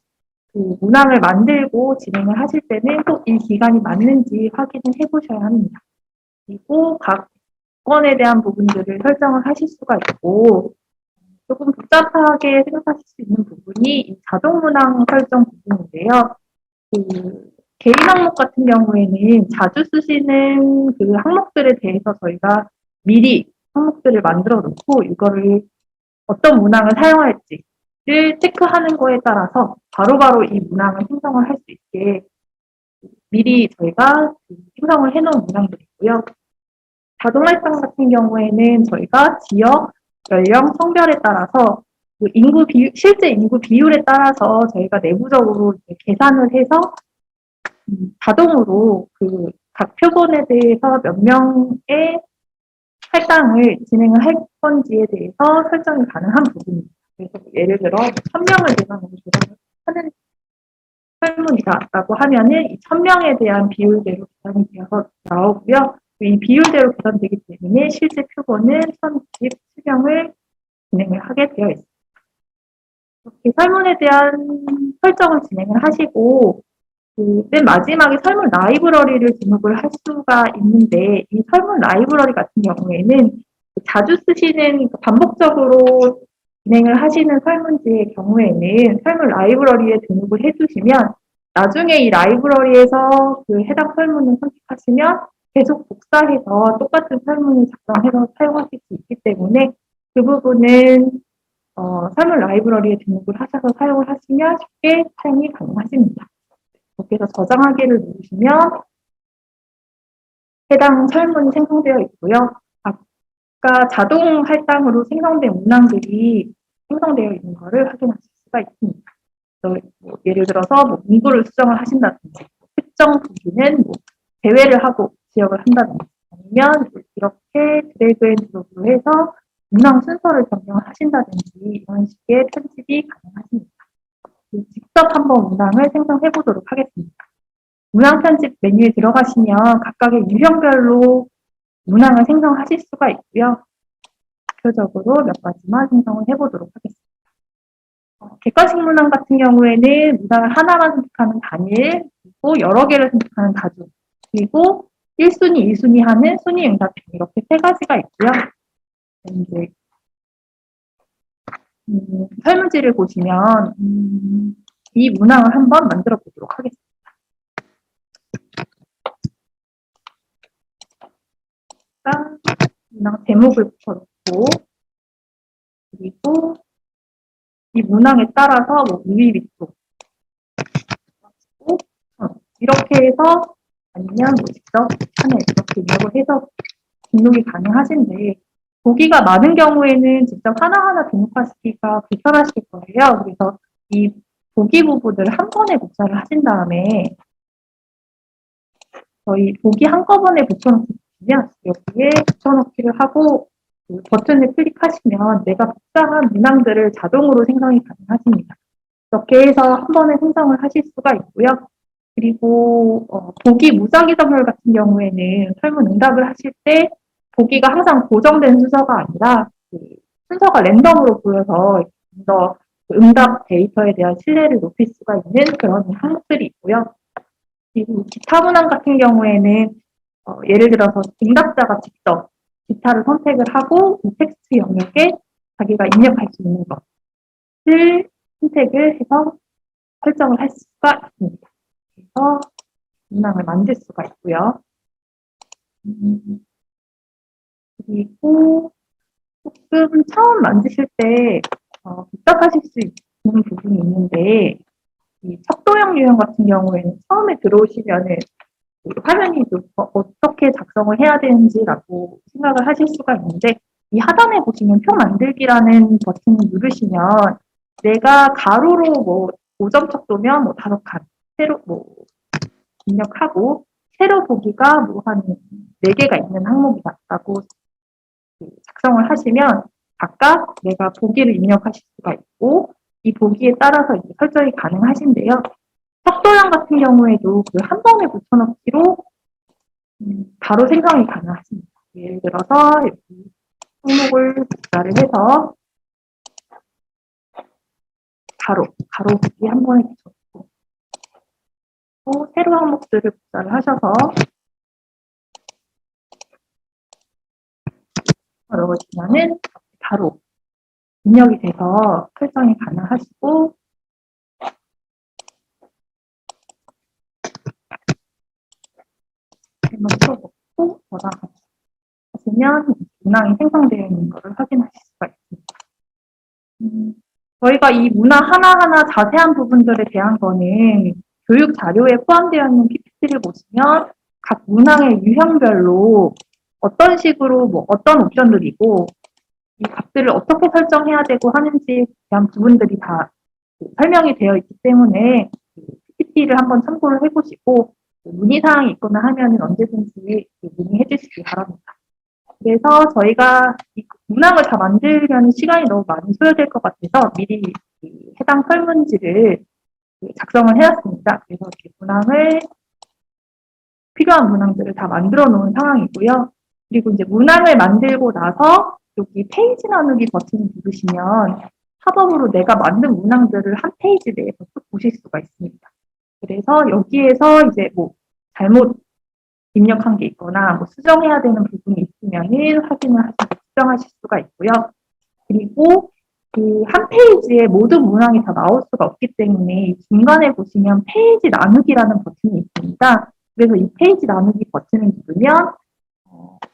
그 문항을 만들고 진행을 하실 때는 꼭 이 기간이 맞는지 확인을 해보셔야 합니다. 그리고 각 건에 대한 부분들을 설정을 하실 수가 있고 조금 복잡하게 생각하실 수 있는 부분이 이 자동 문항 설정 부분인데요. 그 개인 항목 같은 경우에는 자주 쓰시는 그 항목들에 대해서 저희가 미리 항목들을 만들어 놓고 이거를 어떤 문항을 사용할지를 체크하는 거에 따라서 바로바로 이 문항을 생성을 할 수 있게 미리 저희가 생성을 해놓은 문항들이고요. 자동 활성 같은 경우에는 저희가 지역, 연령, 성별에 따라서 그 실제 인구 비율에 따라서 저희가 내부적으로 계산을 해서 자동으로 그 각 표본에 대해서 몇 명의 할당을 진행을 할 건지에 대해서 설정이 가능한 부분입니다. 그래서 예를 들어 1000명을 대상으로 조사를 하는 설문이다라고 하면은 이 1000명에 대한 비율대로 계산이 되어서 나오고요. 이 비율대로 계산되기 때문에 실제 표본은 1097명을 진행을 하게 되어 있습니다. 이렇게 설문에 대한 설정을 진행을 하시고 맨 마지막에 설문 라이브러리를 등록을 할 수가 있는데 이 설문 라이브러리 같은 경우에는 자주 쓰시는 반복적으로 진행을 하시는 설문지의 경우에는 설문 라이브러리에 등록을 해주시면 나중에 이 라이브러리에서 그 해당 설문을 선택하시면 계속 복사해서 똑같은 설문을 작성해서 사용하실 수 있기 때문에 그 부분은 설문 라이브러리에 등록을 하셔서 사용을 하시면 쉽게 사용이 가능하십니다. 이렇게 해서 저장하기를 누르시면 해당 설문이 생성되어 있고요. 아까 자동 할당으로 생성된 문항들이 생성되어 있는 것을 확인하실 수가 있습니다. 예를 들어서 문구를 수정을 하신다든지 특정 부기는 제외를 하고 지역을 한다든지 아니면 이렇게 드래그 앤 드롭으로 해서 문항 순서를 변경을 하신다든지 이런 식의 편집이 가능하십니다. 직접 한번 문항을 생성해 보도록 하겠습니다. 문항 편집 메뉴에 들어가시면 각각의 유형별로 문항을 생성하실 수가 있고요. 대표적으로 몇 가지만 생성을 해보도록 하겠습니다. 객관식 문항 같은 경우에는 문항을 하나만 선택하는 단일, 그리고 여러 개를 선택하는 다중, 그리고 1순위, 2순위 하는 순위 응답형 이렇게 세 가지가 있고요. 이제 설문지를 보시면 이 문항을 한번 만들어 보도록 하겠습니다. 문항 제목을 붙여놓고 그리고 이 문항에 따라서 우위 밑도 이렇게 해서 아니면 직접 판에 이렇게 입력을 해서 등록이 가능하신데 보기가 많은 경우에는 직접 하나하나 등록하시기가 불편하실 거예요. 그래서 이 보기 부분을 한 번에 복사를 하신 다음에 저희 보기 한꺼번에 붙여놓으시면 여기에 붙여넣기를 하고 그 버튼을 클릭하시면 내가 복사한 문항들을 자동으로 생성이 가능하십니다. 이렇게 해서 한 번에 생성을 하실 수가 있고요. 그리고 보기 무작위 선물 같은 경우에는 설문 응답을 하실 때 보기가 항상 고정된 순서가 아니라 순서가 랜덤으로 보여서 좀 더 응답 데이터에 대한 신뢰를 높일 수가 있는 그런 항목들이 있고요. 그리고 기타 문항 같은 경우에는 예를 들어서 응답자가 직접 기타를 선택을 하고 이 텍스트 영역에 자기가 입력할 수 있는 것을 선택을 해서 설정을 할 수가 있습니다. 그래서 문항을 만들 수가 있고요. 그리고 조금 처음 만드실 때 복잡하실 수 있는 부분이 있는데 이 척도형 유형 같은 경우에는 처음에 들어오시면은 화면이 어떻게 작성을 해야 되는지라고 생각을 하실 수가 있는데 이 하단에 보시면 표 만들기라는 버튼을 누르시면 내가 가로로 5점 척도면 5칸, 세로 입력하고 세로 보기가 한 4개가 있는 항목이다라고 작성을 하시면 각각 내가 보기를 입력하실 수가 있고 이 보기에 따라서 이제 설정이 가능하신데요. 척도형 같은 경우에도 그 한 번에 붙여넣기로 바로 생성이 가능하십니다. 예를 들어서 여기 항목을 복사를 해서 가로 보기 한 번에 붙여넣고 또 세로 항목들을 복사를 하셔서 넣으시면은 바로 입력이 돼서 설정이 가능하시고 한번 풀어놓고 저장하시면 문항이 생성되어 있는 것을 확인하실 수가 있습니다. 저희가 이 문항 하나하나 자세한 부분들에 대한 거는 교육 자료에 포함되어 있는 PPT를 보시면 각 문항의 유형별로 어떤 식으로 어떤 옵션들이고 이 값들을 어떻게 설정해야 되고 하는지에 대한 부분들이 다 설명이 되어 있기 때문에 PPT를 한번 참고를 해보시고 문의사항이 있거나 하면 언제든지 문의해 주시기 바랍니다. 그래서 저희가 이 문항을 다 만들면 시간이 너무 많이 소요될 것 같아서 미리 해당 설문지를 작성을 해왔습니다. 그래서 이렇게 필요한 문항들을 다 만들어 놓은 상황이고요. 그리고 이제 문항을 만들고 나서 여기 페이지 나누기 버튼을 누르시면 팝업으로 내가 만든 문항들을 한 페이지 내에서 쭉 보실 수가 있습니다. 그래서 여기에서 이제 잘못 입력한 게 있거나 수정해야 되는 부분이 있으면 확인을 하시고 수정하실 수가 있고요. 그리고 그 한 페이지에 모든 문항이 다 나올 수가 없기 때문에 중간에 보시면 페이지 나누기라는 버튼이 있습니다. 그래서 이 페이지 나누기 버튼을 누르면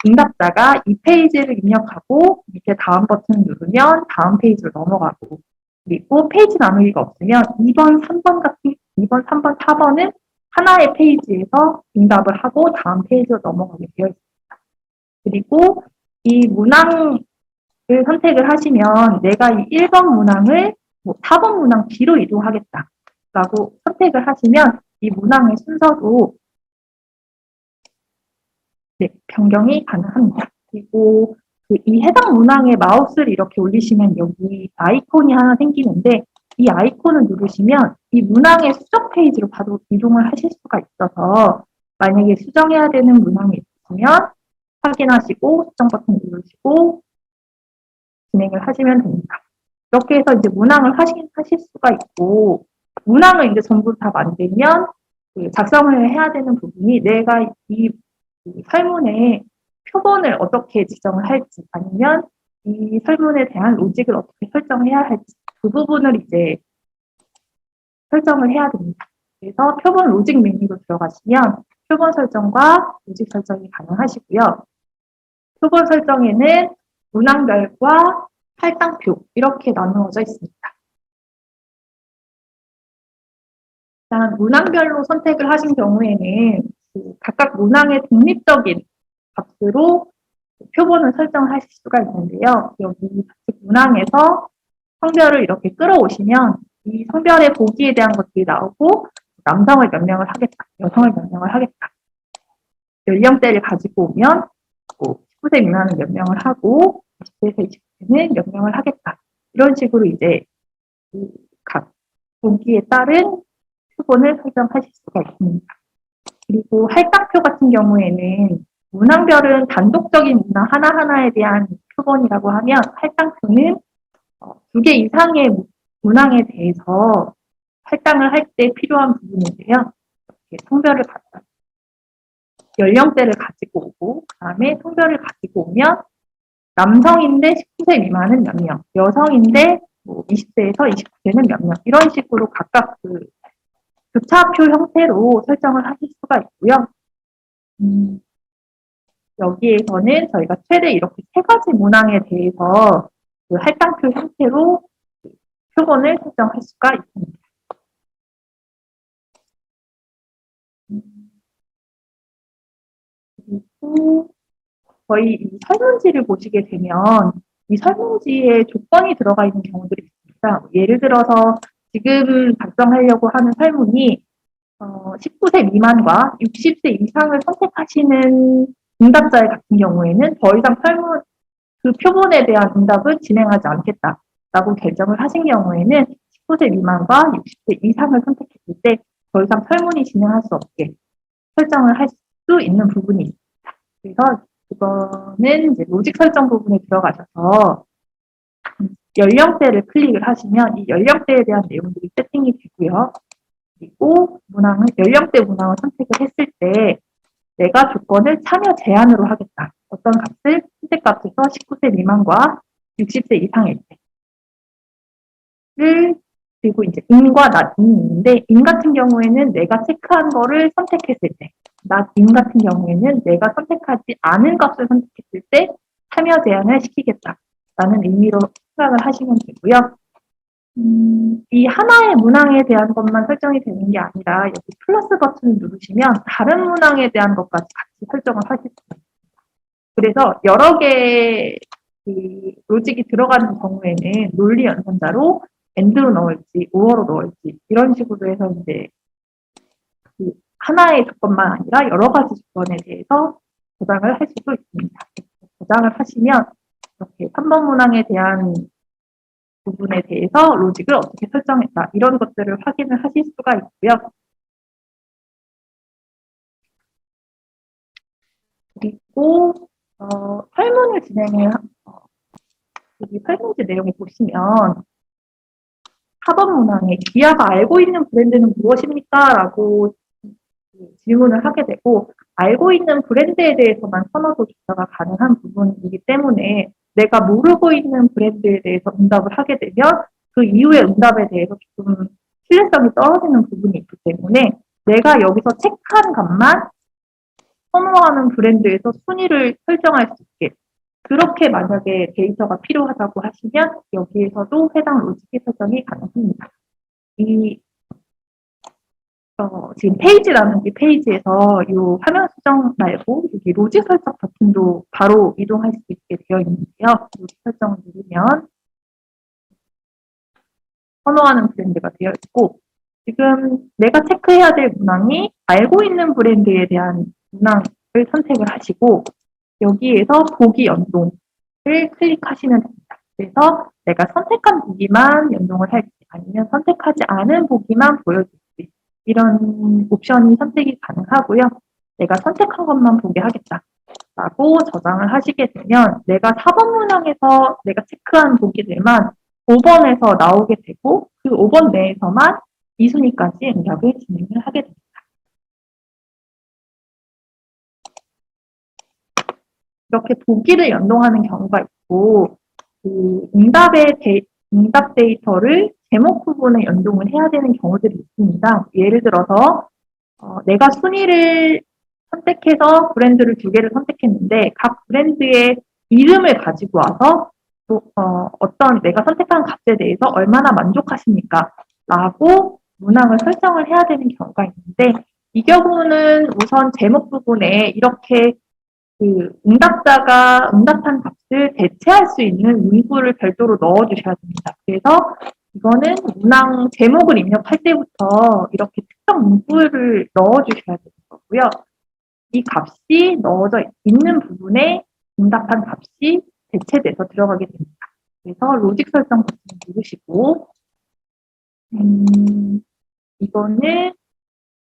응답자가 이 페이지를 입력하고 밑에 다음 버튼 누르면 다음 페이지로 넘어가고, 그리고 페이지 나누기가 없으면 2번, 3번 같은 2번, 3번, 4번은 하나의 페이지에서 응답을 하고 다음 페이지로 넘어가게 되어 있습니다. 그리고 이 문항을 선택을 하시면 내가 이 1번 문항을 4번 문항 뒤로 이동하겠다라고 선택을 하시면 이 문항의 순서도 변경이 가능합니다. 그리고 이 해당 문항에 마우스를 이렇게 올리시면 여기 아이콘이 하나 생기는데 이 아이콘을 누르시면 이 문항의 수정 페이지로 바로 이동을 하실 수가 있어서 만약에 수정해야 되는 문항이 있으면 확인하시고 수정 버튼 누르시고 진행을 하시면 됩니다. 이렇게 해서 이제 문항을 하실 수가 있고, 문항을 이제 전부 다 만들면 작성을 해야 되는 부분이 내가 이 설문의 표본을 어떻게 지정을 할지 아니면 이 설문에 대한 로직을 어떻게 설정해야 할지 그 부분을 이제 설정을 해야 됩니다. 그래서 표본 로직 메뉴로 들어가시면 표본 설정과 로직 설정이 가능하시고요. 표본 설정에는 문항별과 할당표 이렇게 나누어져 있습니다. 일단 문항별로 선택을 하신 경우에는 각각 문항의 독립적인 값으로 표본을 설정하실 수가 있는데요. 여기 문항에서 성별을 이렇게 끌어오시면 이 성별의 보기에 대한 것들이 나오고 남성을 몇 명을 하겠다, 여성을 몇 명을 하겠다, 연령대를 가지고 오면 19세 미만은 몇 명을 하고 20세에서 29세는 몇 명을 하겠다. 이런 식으로 이제 각 보기에 따른 표본을 설정하실 수가 있습니다. 그리고 할당표 같은 경우에는 문항별은 단독적인 문항 하나하나에 대한 표본이라고 하면 할당표는 2개 이상의 문항에 대해서 할당을 할 때 필요한 부분인데요. 이렇게 성별을 갖다 연령대를 가지고 오고 그다음에 성별을 가지고 오면 남성인데 19세 미만은 몇 명, 여성인데 20세에서 29세는 몇 명 이런 식으로 각각 교차표 형태로 설정을 하실 수가 있고요. 여기에서는 저희가 최대 이렇게 3가지 문항에 대해서 할당표 형태로 표본을 설정할 수가 있습니다. 그리고 저희 이 설문지를 보시게 되면 이 설문지에 조건이 들어가 있는 경우들이 있습니다. 예를 들어서 지금 작성하려고 하는 설문이 19세 미만과 60세 이상을 선택하시는 응답자 같은 경우에는 더 이상 설문 그 표본에 대한 응답을 진행하지 않겠다라고 결정을 하신 경우에는 19세 미만과 60세 이상을 선택했을 때 더 이상 설문이 진행할 수 없게 설정을 할 수 있는 부분이 있습니다. 그래서 그거는 이제 로직 설정 부분에 들어가셔서 연령대를 클릭을 하시면 이 연령대에 대한 내용들이 세팅이 되고요. 그리고 연령대 문항을 선택을 했을 때 내가 조건을 참여 제한으로 하겠다. 어떤 값을 선택값에서 19세 미만과 60세 이상일 때를 그리고 이제 인과 낫이 있는데 인 같은 경우에는 내가 체크한 거를 선택했을 때 낫인 같은 경우에는 내가 선택하지 않은 값을 선택했을 때 참여 제한을 시키겠다라는 의미로 생각을 하시면 되고요. 이 하나의 문항에 대한 것만 설정이 되는 게 아니라 여기 플러스 버튼을 누르시면 다른 문항에 대한 것까지 같이 설정을 하실 수가 있습니다. 그래서 여러 개의 로직이 들어가는 경우에는 논리 연산자로 AND로 넣을지, OR로 넣을지 이런 식으로 해서 이제 하나의 조건만 아니라 여러 가지 조건에 대해서 저장을 할 수도 있습니다. 저장을 하시면 이렇게 3번 문항에 대한 부분에 대해서 로직을 어떻게 설정했다 이런 것들을 확인을 하실 수가 있고요. 그리고 설문을 여기 설문지 내용을 보시면 4번 문항에 기아가 알고 있는 브랜드는 무엇입니까? 라고 질문을 하게 되고 알고 있는 브랜드에 대해서만 선호도 조사가 가능한 부분이기 때문에 내가 모르고 있는 브랜드에 대해서 응답을 하게 되면 그 이후의 응답에 대해서 조금 신뢰성이 떨어지는 부분이 있기 때문에 내가 여기서 체크한 값만 선호하는 브랜드에서 순위를 설정할 수 있게 그렇게 만약에 데이터가 필요하다고 하시면 여기에서도 해당 로직의 설정이 가능합니다. 지금 페이지 나누기 페이지에서 이 화면 수정 말고 여기 로직 설정 버튼도 바로 이동할 수 있게 되어 있는데요. 로직 설정을 누르면 선호하는 브랜드가 되어 있고 지금 내가 체크해야 될 문항이 알고 있는 브랜드에 대한 문항을 선택을 하시고 여기에서 보기 연동을 클릭하시면 됩니다. 그래서 내가 선택한 보기만 연동을 할지 아니면 선택하지 않은 보기만 보여줄지 이런 옵션이 선택이 가능하고요. 내가 선택한 것만 보게 하겠다라고 저장을 하시게 되면 내가 4번 문항에서 내가 체크한 보기들만 5번에서 나오게 되고 그 5번 내에서만 2순위까지 응답을 진행을 하게 됩니다. 이렇게 보기를 연동하는 경우가 있고 그 응답 데이터를 제목 부분에 연동을 해야 되는 경우들이 있습니다. 예를 들어서 내가 순위를 선택해서 브랜드를 2개를 선택했는데 각 브랜드의 이름을 가지고 와서 어떤 내가 선택한 값에 대해서 얼마나 만족하십니까? 라고 문항을 설정을 해야 되는 경우가 있는데 이 경우는 우선 제목 부분에 이렇게 그 응답자가 응답한 값을 대체할 수 있는 문구를 별도로 넣어주셔야 됩니다. 그래서 이거는 문항 제목을 입력할 때부터 이렇게 특정 문구를 넣어주셔야 되는 거고요. 이 값이 넣어져 있는 부분에 응답한 값이 대체돼서 들어가게 됩니다. 그래서 로직 설정 버튼을 누르시고 이거는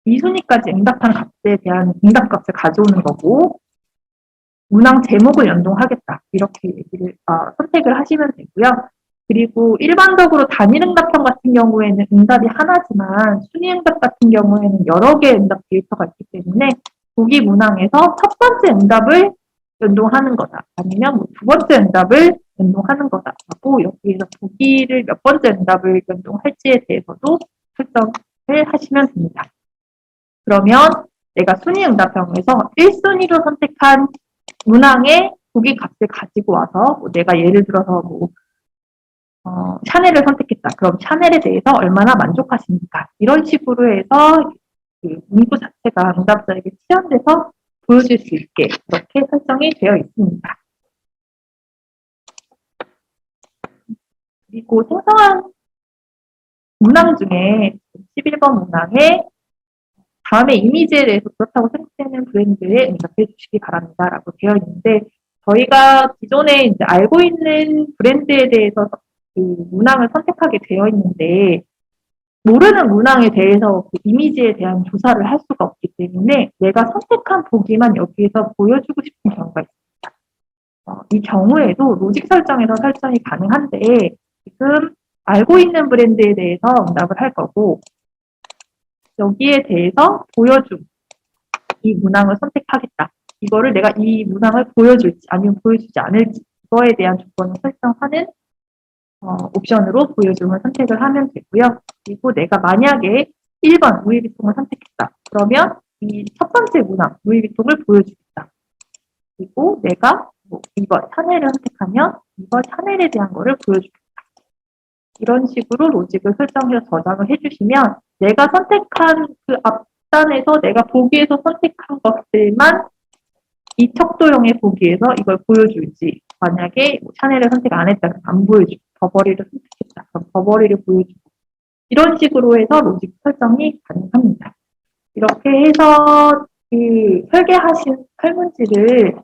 2순위까지 응답한 값에 대한 응답값을 가져오는 거고 문항 제목을 연동하겠다 이렇게 선택을 하시면 되고요. 그리고 일반적으로 단일 응답형 같은 경우에는 응답이 하나지만 순위 응답 같은 경우에는 여러 개의 응답 데이터가 있기 때문에 보기 문항에서 첫 번째 응답을 연동하는 거다 아니면 두 번째 응답을 연동하는 거다 하고 여기에서 보기를 몇 번째 응답을 연동할지에 대해서도 설정을 하시면 됩니다. 그러면 내가 순위 응답형에서 1순위로 선택한 문항의 보기 값을 가지고 와서 내가 예를 들어서 샤넬을 선택했다. 그럼 샤넬에 대해서 얼마나 만족하십니까? 이런 식으로 해서 그 문구 자체가 응답자에게 치환돼서 보여줄 수 있게 이렇게 설정이 되어 있습니다. 그리고 생성한 문항 중에 11번 문항에 다음에 이미지에 대해서 그렇다고 생각되는 브랜드에 응답해 주시기 바랍니다라고 되어 있는데 저희가 기존에 이제 알고 있는 브랜드에 대해서 그 문항을 선택하게 되어 있는데 모르는 문항에 대해서 그 이미지에 대한 조사를 할 수가 없기 때문에 내가 선택한 보기만 여기에서 보여주고 싶은 경우가 있습니다. 이 경우에도 로직 설정에서 설정이 가능한데 지금 알고 있는 브랜드에 대해서 응답을 할 거고 여기에 대해서 보여줌 이 문항을 선택하겠다. 이거를 내가 이 문항을 보여줄지 아니면 보여주지 않을지 이거에 대한 조건을 설정하는 옵션으로 보여줌을 선택을 하면 되고요. 그리고 내가 만약에 1번 루이비통을 선택했다. 그러면 이 첫 번째 문항 루이비통을 보여주겠다. 그리고 내가 2번 샤넬을 선택하면 2번 샤넬에 대한 거를 보여주겠다. 이런 식으로 로직을 설정해서 저장을 해주시면 내가 선택한 그 앞단에서 내가 보기에서 선택한 것들만 이 척도형의 보기에서 이걸 보여줄지 만약에 샤넬을 선택 안 했다면 안 보여주고 버버리를 선택했다. 그럼 버버리를 보여주고 이런 식으로 해서 로직 설정이 가능합니다. 이렇게 해서 그 설계하신 설문지를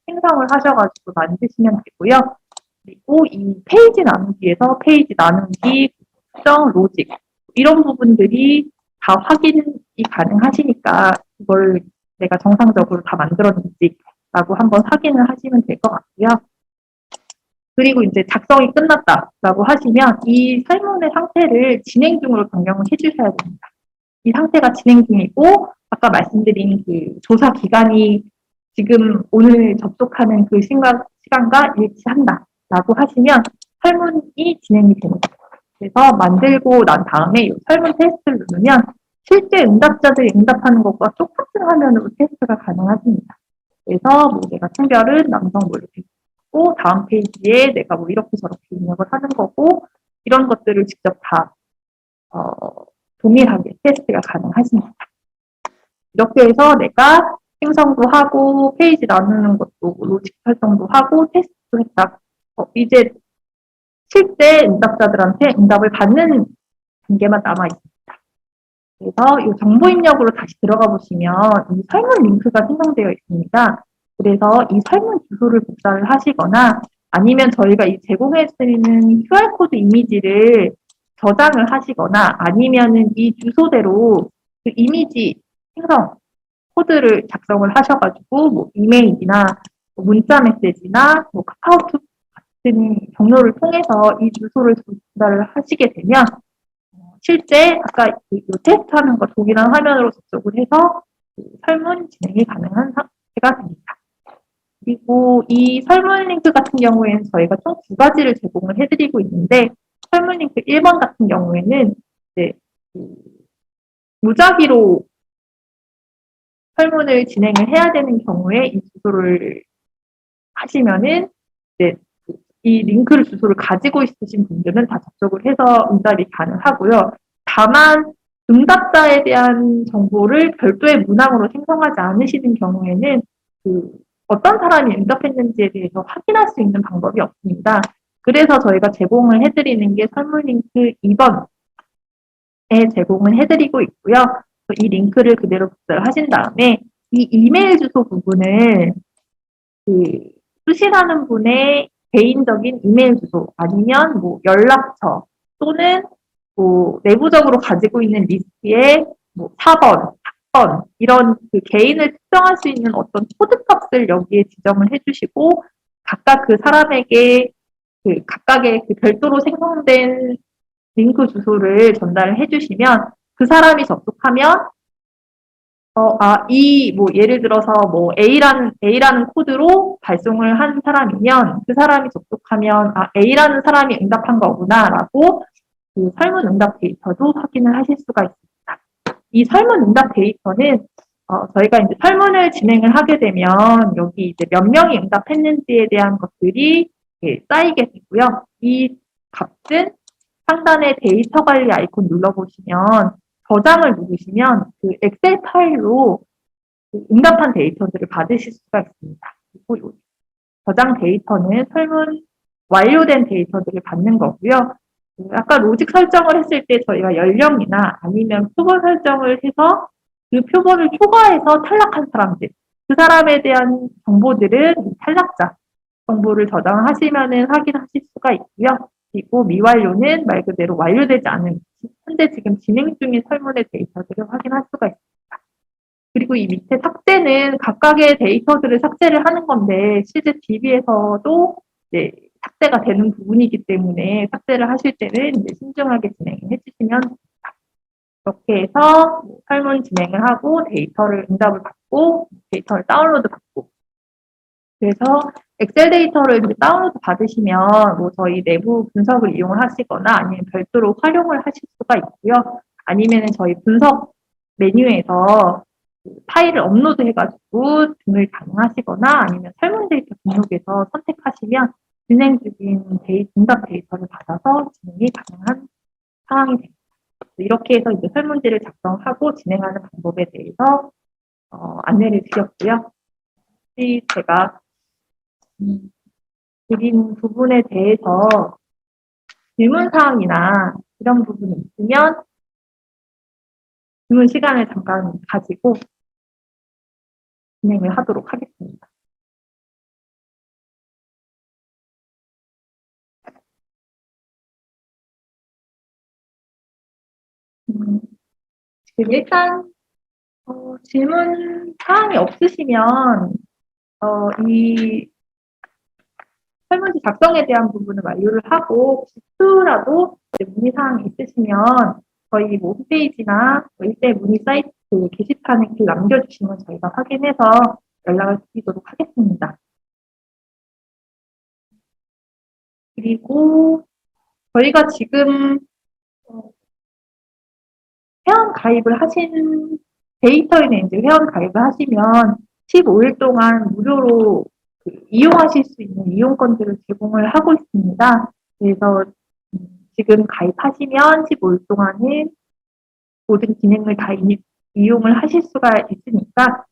생성을 하셔가지고 만드시면 되고요. 그리고 이 페이지 나누기에서 페이지 나누기, 수정, 로직 이런 부분들이 다 확인이 가능하시니까 이걸 내가 정상적으로 다 만들었는지라고 한번 확인을 하시면 될 것 같고요. 그리고 이제 작성이 끝났다라고 하시면 이 설문의 상태를 진행 중으로 변경을 해주셔야 됩니다. 이 상태가 진행 중이고 아까 말씀드린 그 조사 기간이 지금 오늘 접속하는 그 시간과 일치한다라고 하시면 설문이 진행이 됩니다. 그래서 만들고 난 다음에 이 설문 테스트를 누르면 실제 응답자들이 응답하는 것과 똑같은 화면으로 테스트가 가능하십니다. 그래서 뭐 내가 성별은 남성 뭐 이렇게 있고 다음 페이지에 내가 뭐 이렇게 저렇게 입력을 하는 거고 이런 것들을 직접 다 동일하게 테스트가 가능하십니다. 이렇게 해서 내가 생성도 하고 페이지 나누는 것도 로직 설정도 하고 테스트도 했다. 이제 실제 응답자들한테 응답을 받는 단계만 남아 있습니다. 그래서 이 정보 입력으로 다시 들어가 보시면 이 설문 링크가 생성되어 있습니다. 그래서 이 설문 주소를 복사를 하시거나 아니면 저희가 이 제공해드리는 QR코드 이미지를 저장을 하시거나 아니면은 이 주소대로 그 이미지 생성 코드를 작성을 하셔가지고 뭐 이메일이나 뭐 문자 메시지나 뭐 카카오톡 같은 경로를 통해서 이 주소를 전달을 하시게 되면 실제 아까 이 테스트하는 거 동일한 화면으로 접속을 해서 설문 진행이 가능한 상태가 됩니다. 그리고 이 설문 링크 같은 경우에는 저희가 총 두 가지를 제공을 해드리고 있는데 설문 링크 1번 같은 경우에는 이제 무작위로 설문을 진행을 해야 되는 경우에 이 주소를 하시면은 이제 이 링크를 주소를 가지고 있으신 분들은 다 접속을 해서 응답이 가능하고요. 다만 응답자에 대한 정보를 별도의 문항으로 생성하지 않으시는 경우에는 어떤 사람이 응답했는지에 대해서 확인할 수 있는 방법이 없습니다. 그래서 저희가 제공을 해드리는 게 설문 링크 2번에 제공을 해드리고 있고요. 이 링크를 그대로 복사를 하신 다음에 이 이메일 주소 부분을 수신하는 분의 개인적인 이메일 주소 아니면 뭐 연락처 또는 뭐 내부적으로 가지고 있는 리스트에 뭐 4번, 4번 이런 그 개인을 특정할 수 있는 어떤 코드 값을 여기에 지정을 해주시고 각각 그 사람에게 각각의 별도로 생성된 링크 주소를 전달을 해주시면 그 사람이 접속하면 뭐, 예를 들어서, 뭐, A라는 코드로 발송을 한 사람이면, 그 사람이 접속하면, A라는 사람이 응답한 거구나라고, 그 설문 응답 데이터도 확인을 하실 수가 있습니다. 이 설문 응답 데이터는, 저희가 이제 설문을 진행을 하게 되면, 여기 이제 몇 명이 응답했는지에 대한 것들이 쌓이게 되고요. 이 값은 상단에 데이터 관리 아이콘 눌러보시면, 저장을 누르시면 그 엑셀 파일로 응답한 데이터들을 받으실 수가 있습니다. 그리고 저장 데이터는 설문 완료된 데이터들을 받는 거고요. 아까 로직 설정을 했을 때 저희가 연령이나 아니면 표본 설정을 해서 그 표본을 초과해서 탈락한 사람들, 그 사람에 대한 정보들은 탈락자 정보를 저장하시면 확인하실 수가 있고요. 그리고 미완료는 말 그대로 완료되지 않은 현재 지금 진행 중인 설문의 데이터들을 확인할 수가 있습니다. 그리고 이 밑에 삭제는 각각의 데이터들을 삭제를 하는 건데 실제 DB에서도 이제 삭제가 되는 부분이기 때문에 삭제를 하실 때는 이제 신중하게 진행을 해주시면 됩니다. 이렇게 해서 설문 진행을 하고 데이터를 응답을 받고 데이터를 다운로드 받고 그래서 엑셀 데이터를 이제 다운로드 받으시면 뭐 저희 내부 분석을 이용을 하시거나 아니면 별도로 활용을 하실 수가 있고요. 아니면 저희 분석 메뉴에서 파일을 업로드 해가지고 등을 가능하시거나 아니면 설문 데이터 등록에서 선택하시면 진행 중인 응답 데이터를 받아서 진행이 가능한 상황이 됩니다. 이렇게 해서 이제 설문지를 작성하고 진행하는 방법에 대해서 안내를 드렸고요. 혹시 제가 드린 부분에 대해서 질문사항이나 이런 부분이 있으면 질문 시간을 잠깐 가지고 진행을 하도록 하겠습니다. 지금 일단 질문 사항이 없으시면 이 설문지 작성에 대한 부분을 완료를 하고 혹시라도 문의 사항이 있으시면 저희 뭐 홈페이지나 일대 문의 사이트 게시판에 글 남겨주시면 저희가 확인해서 연락을 드리도록 하겠습니다. 그리고 저희가 지금 회원 가입을 하신 데이터인에 이제 회원 가입을 하시면 15일 동안 무료로 이용하실 수 있는 이용권들을 제공을 하고 있습니다. 그래서 지금 가입하시면 15일 동안은 모든 기능을 다 이용을 하실 수가 있으니까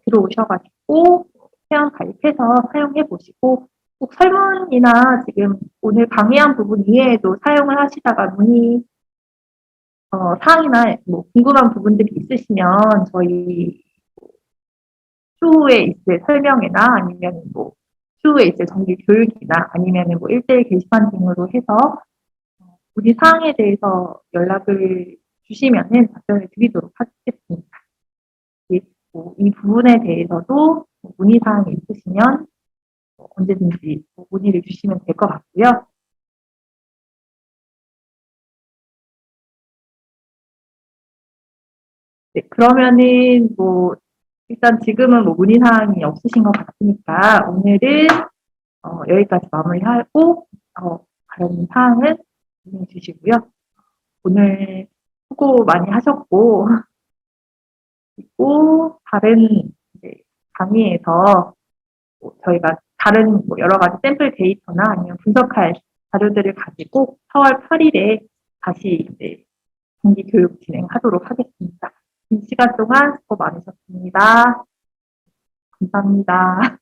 들어오셔가지고 회원 가입해서 사용해 보시고 꼭 설문이나 지금 오늘 강의한 부분 이외에도 사용을 하시다가 문의 사항이나 뭐 궁금한 부분들이 있으시면 저희 추후에 있을 설명회나 아니면 뭐 추후에 있을 정기 교육이나 아니면 뭐 1대1 게시판 등으로 해서 문의 사항에 대해서 연락을 주시면은 답변을 드리도록 하겠습니다. 이 부분에 대해서도 문의 사항이 있으시면 언제든지 문의를 주시면 될 것 같고요. 네, 그러면은 뭐 일단 지금은 뭐 문의 사항이 없으신 것 같으니까 오늘은 여기까지 마무리하고 다른 사항은 문의 주시고요. 오늘 수고 많이 하셨고 그리고 다른 이제 강의에서 저희가 다른 뭐 여러 가지 샘플 데이터나 아니면 분석할 자료들을 가지고 4월 8일에 다시 이제 정기 교육 진행하도록 하겠습니다. 긴 시간 동안 수고 많으셨습니다. 감사합니다.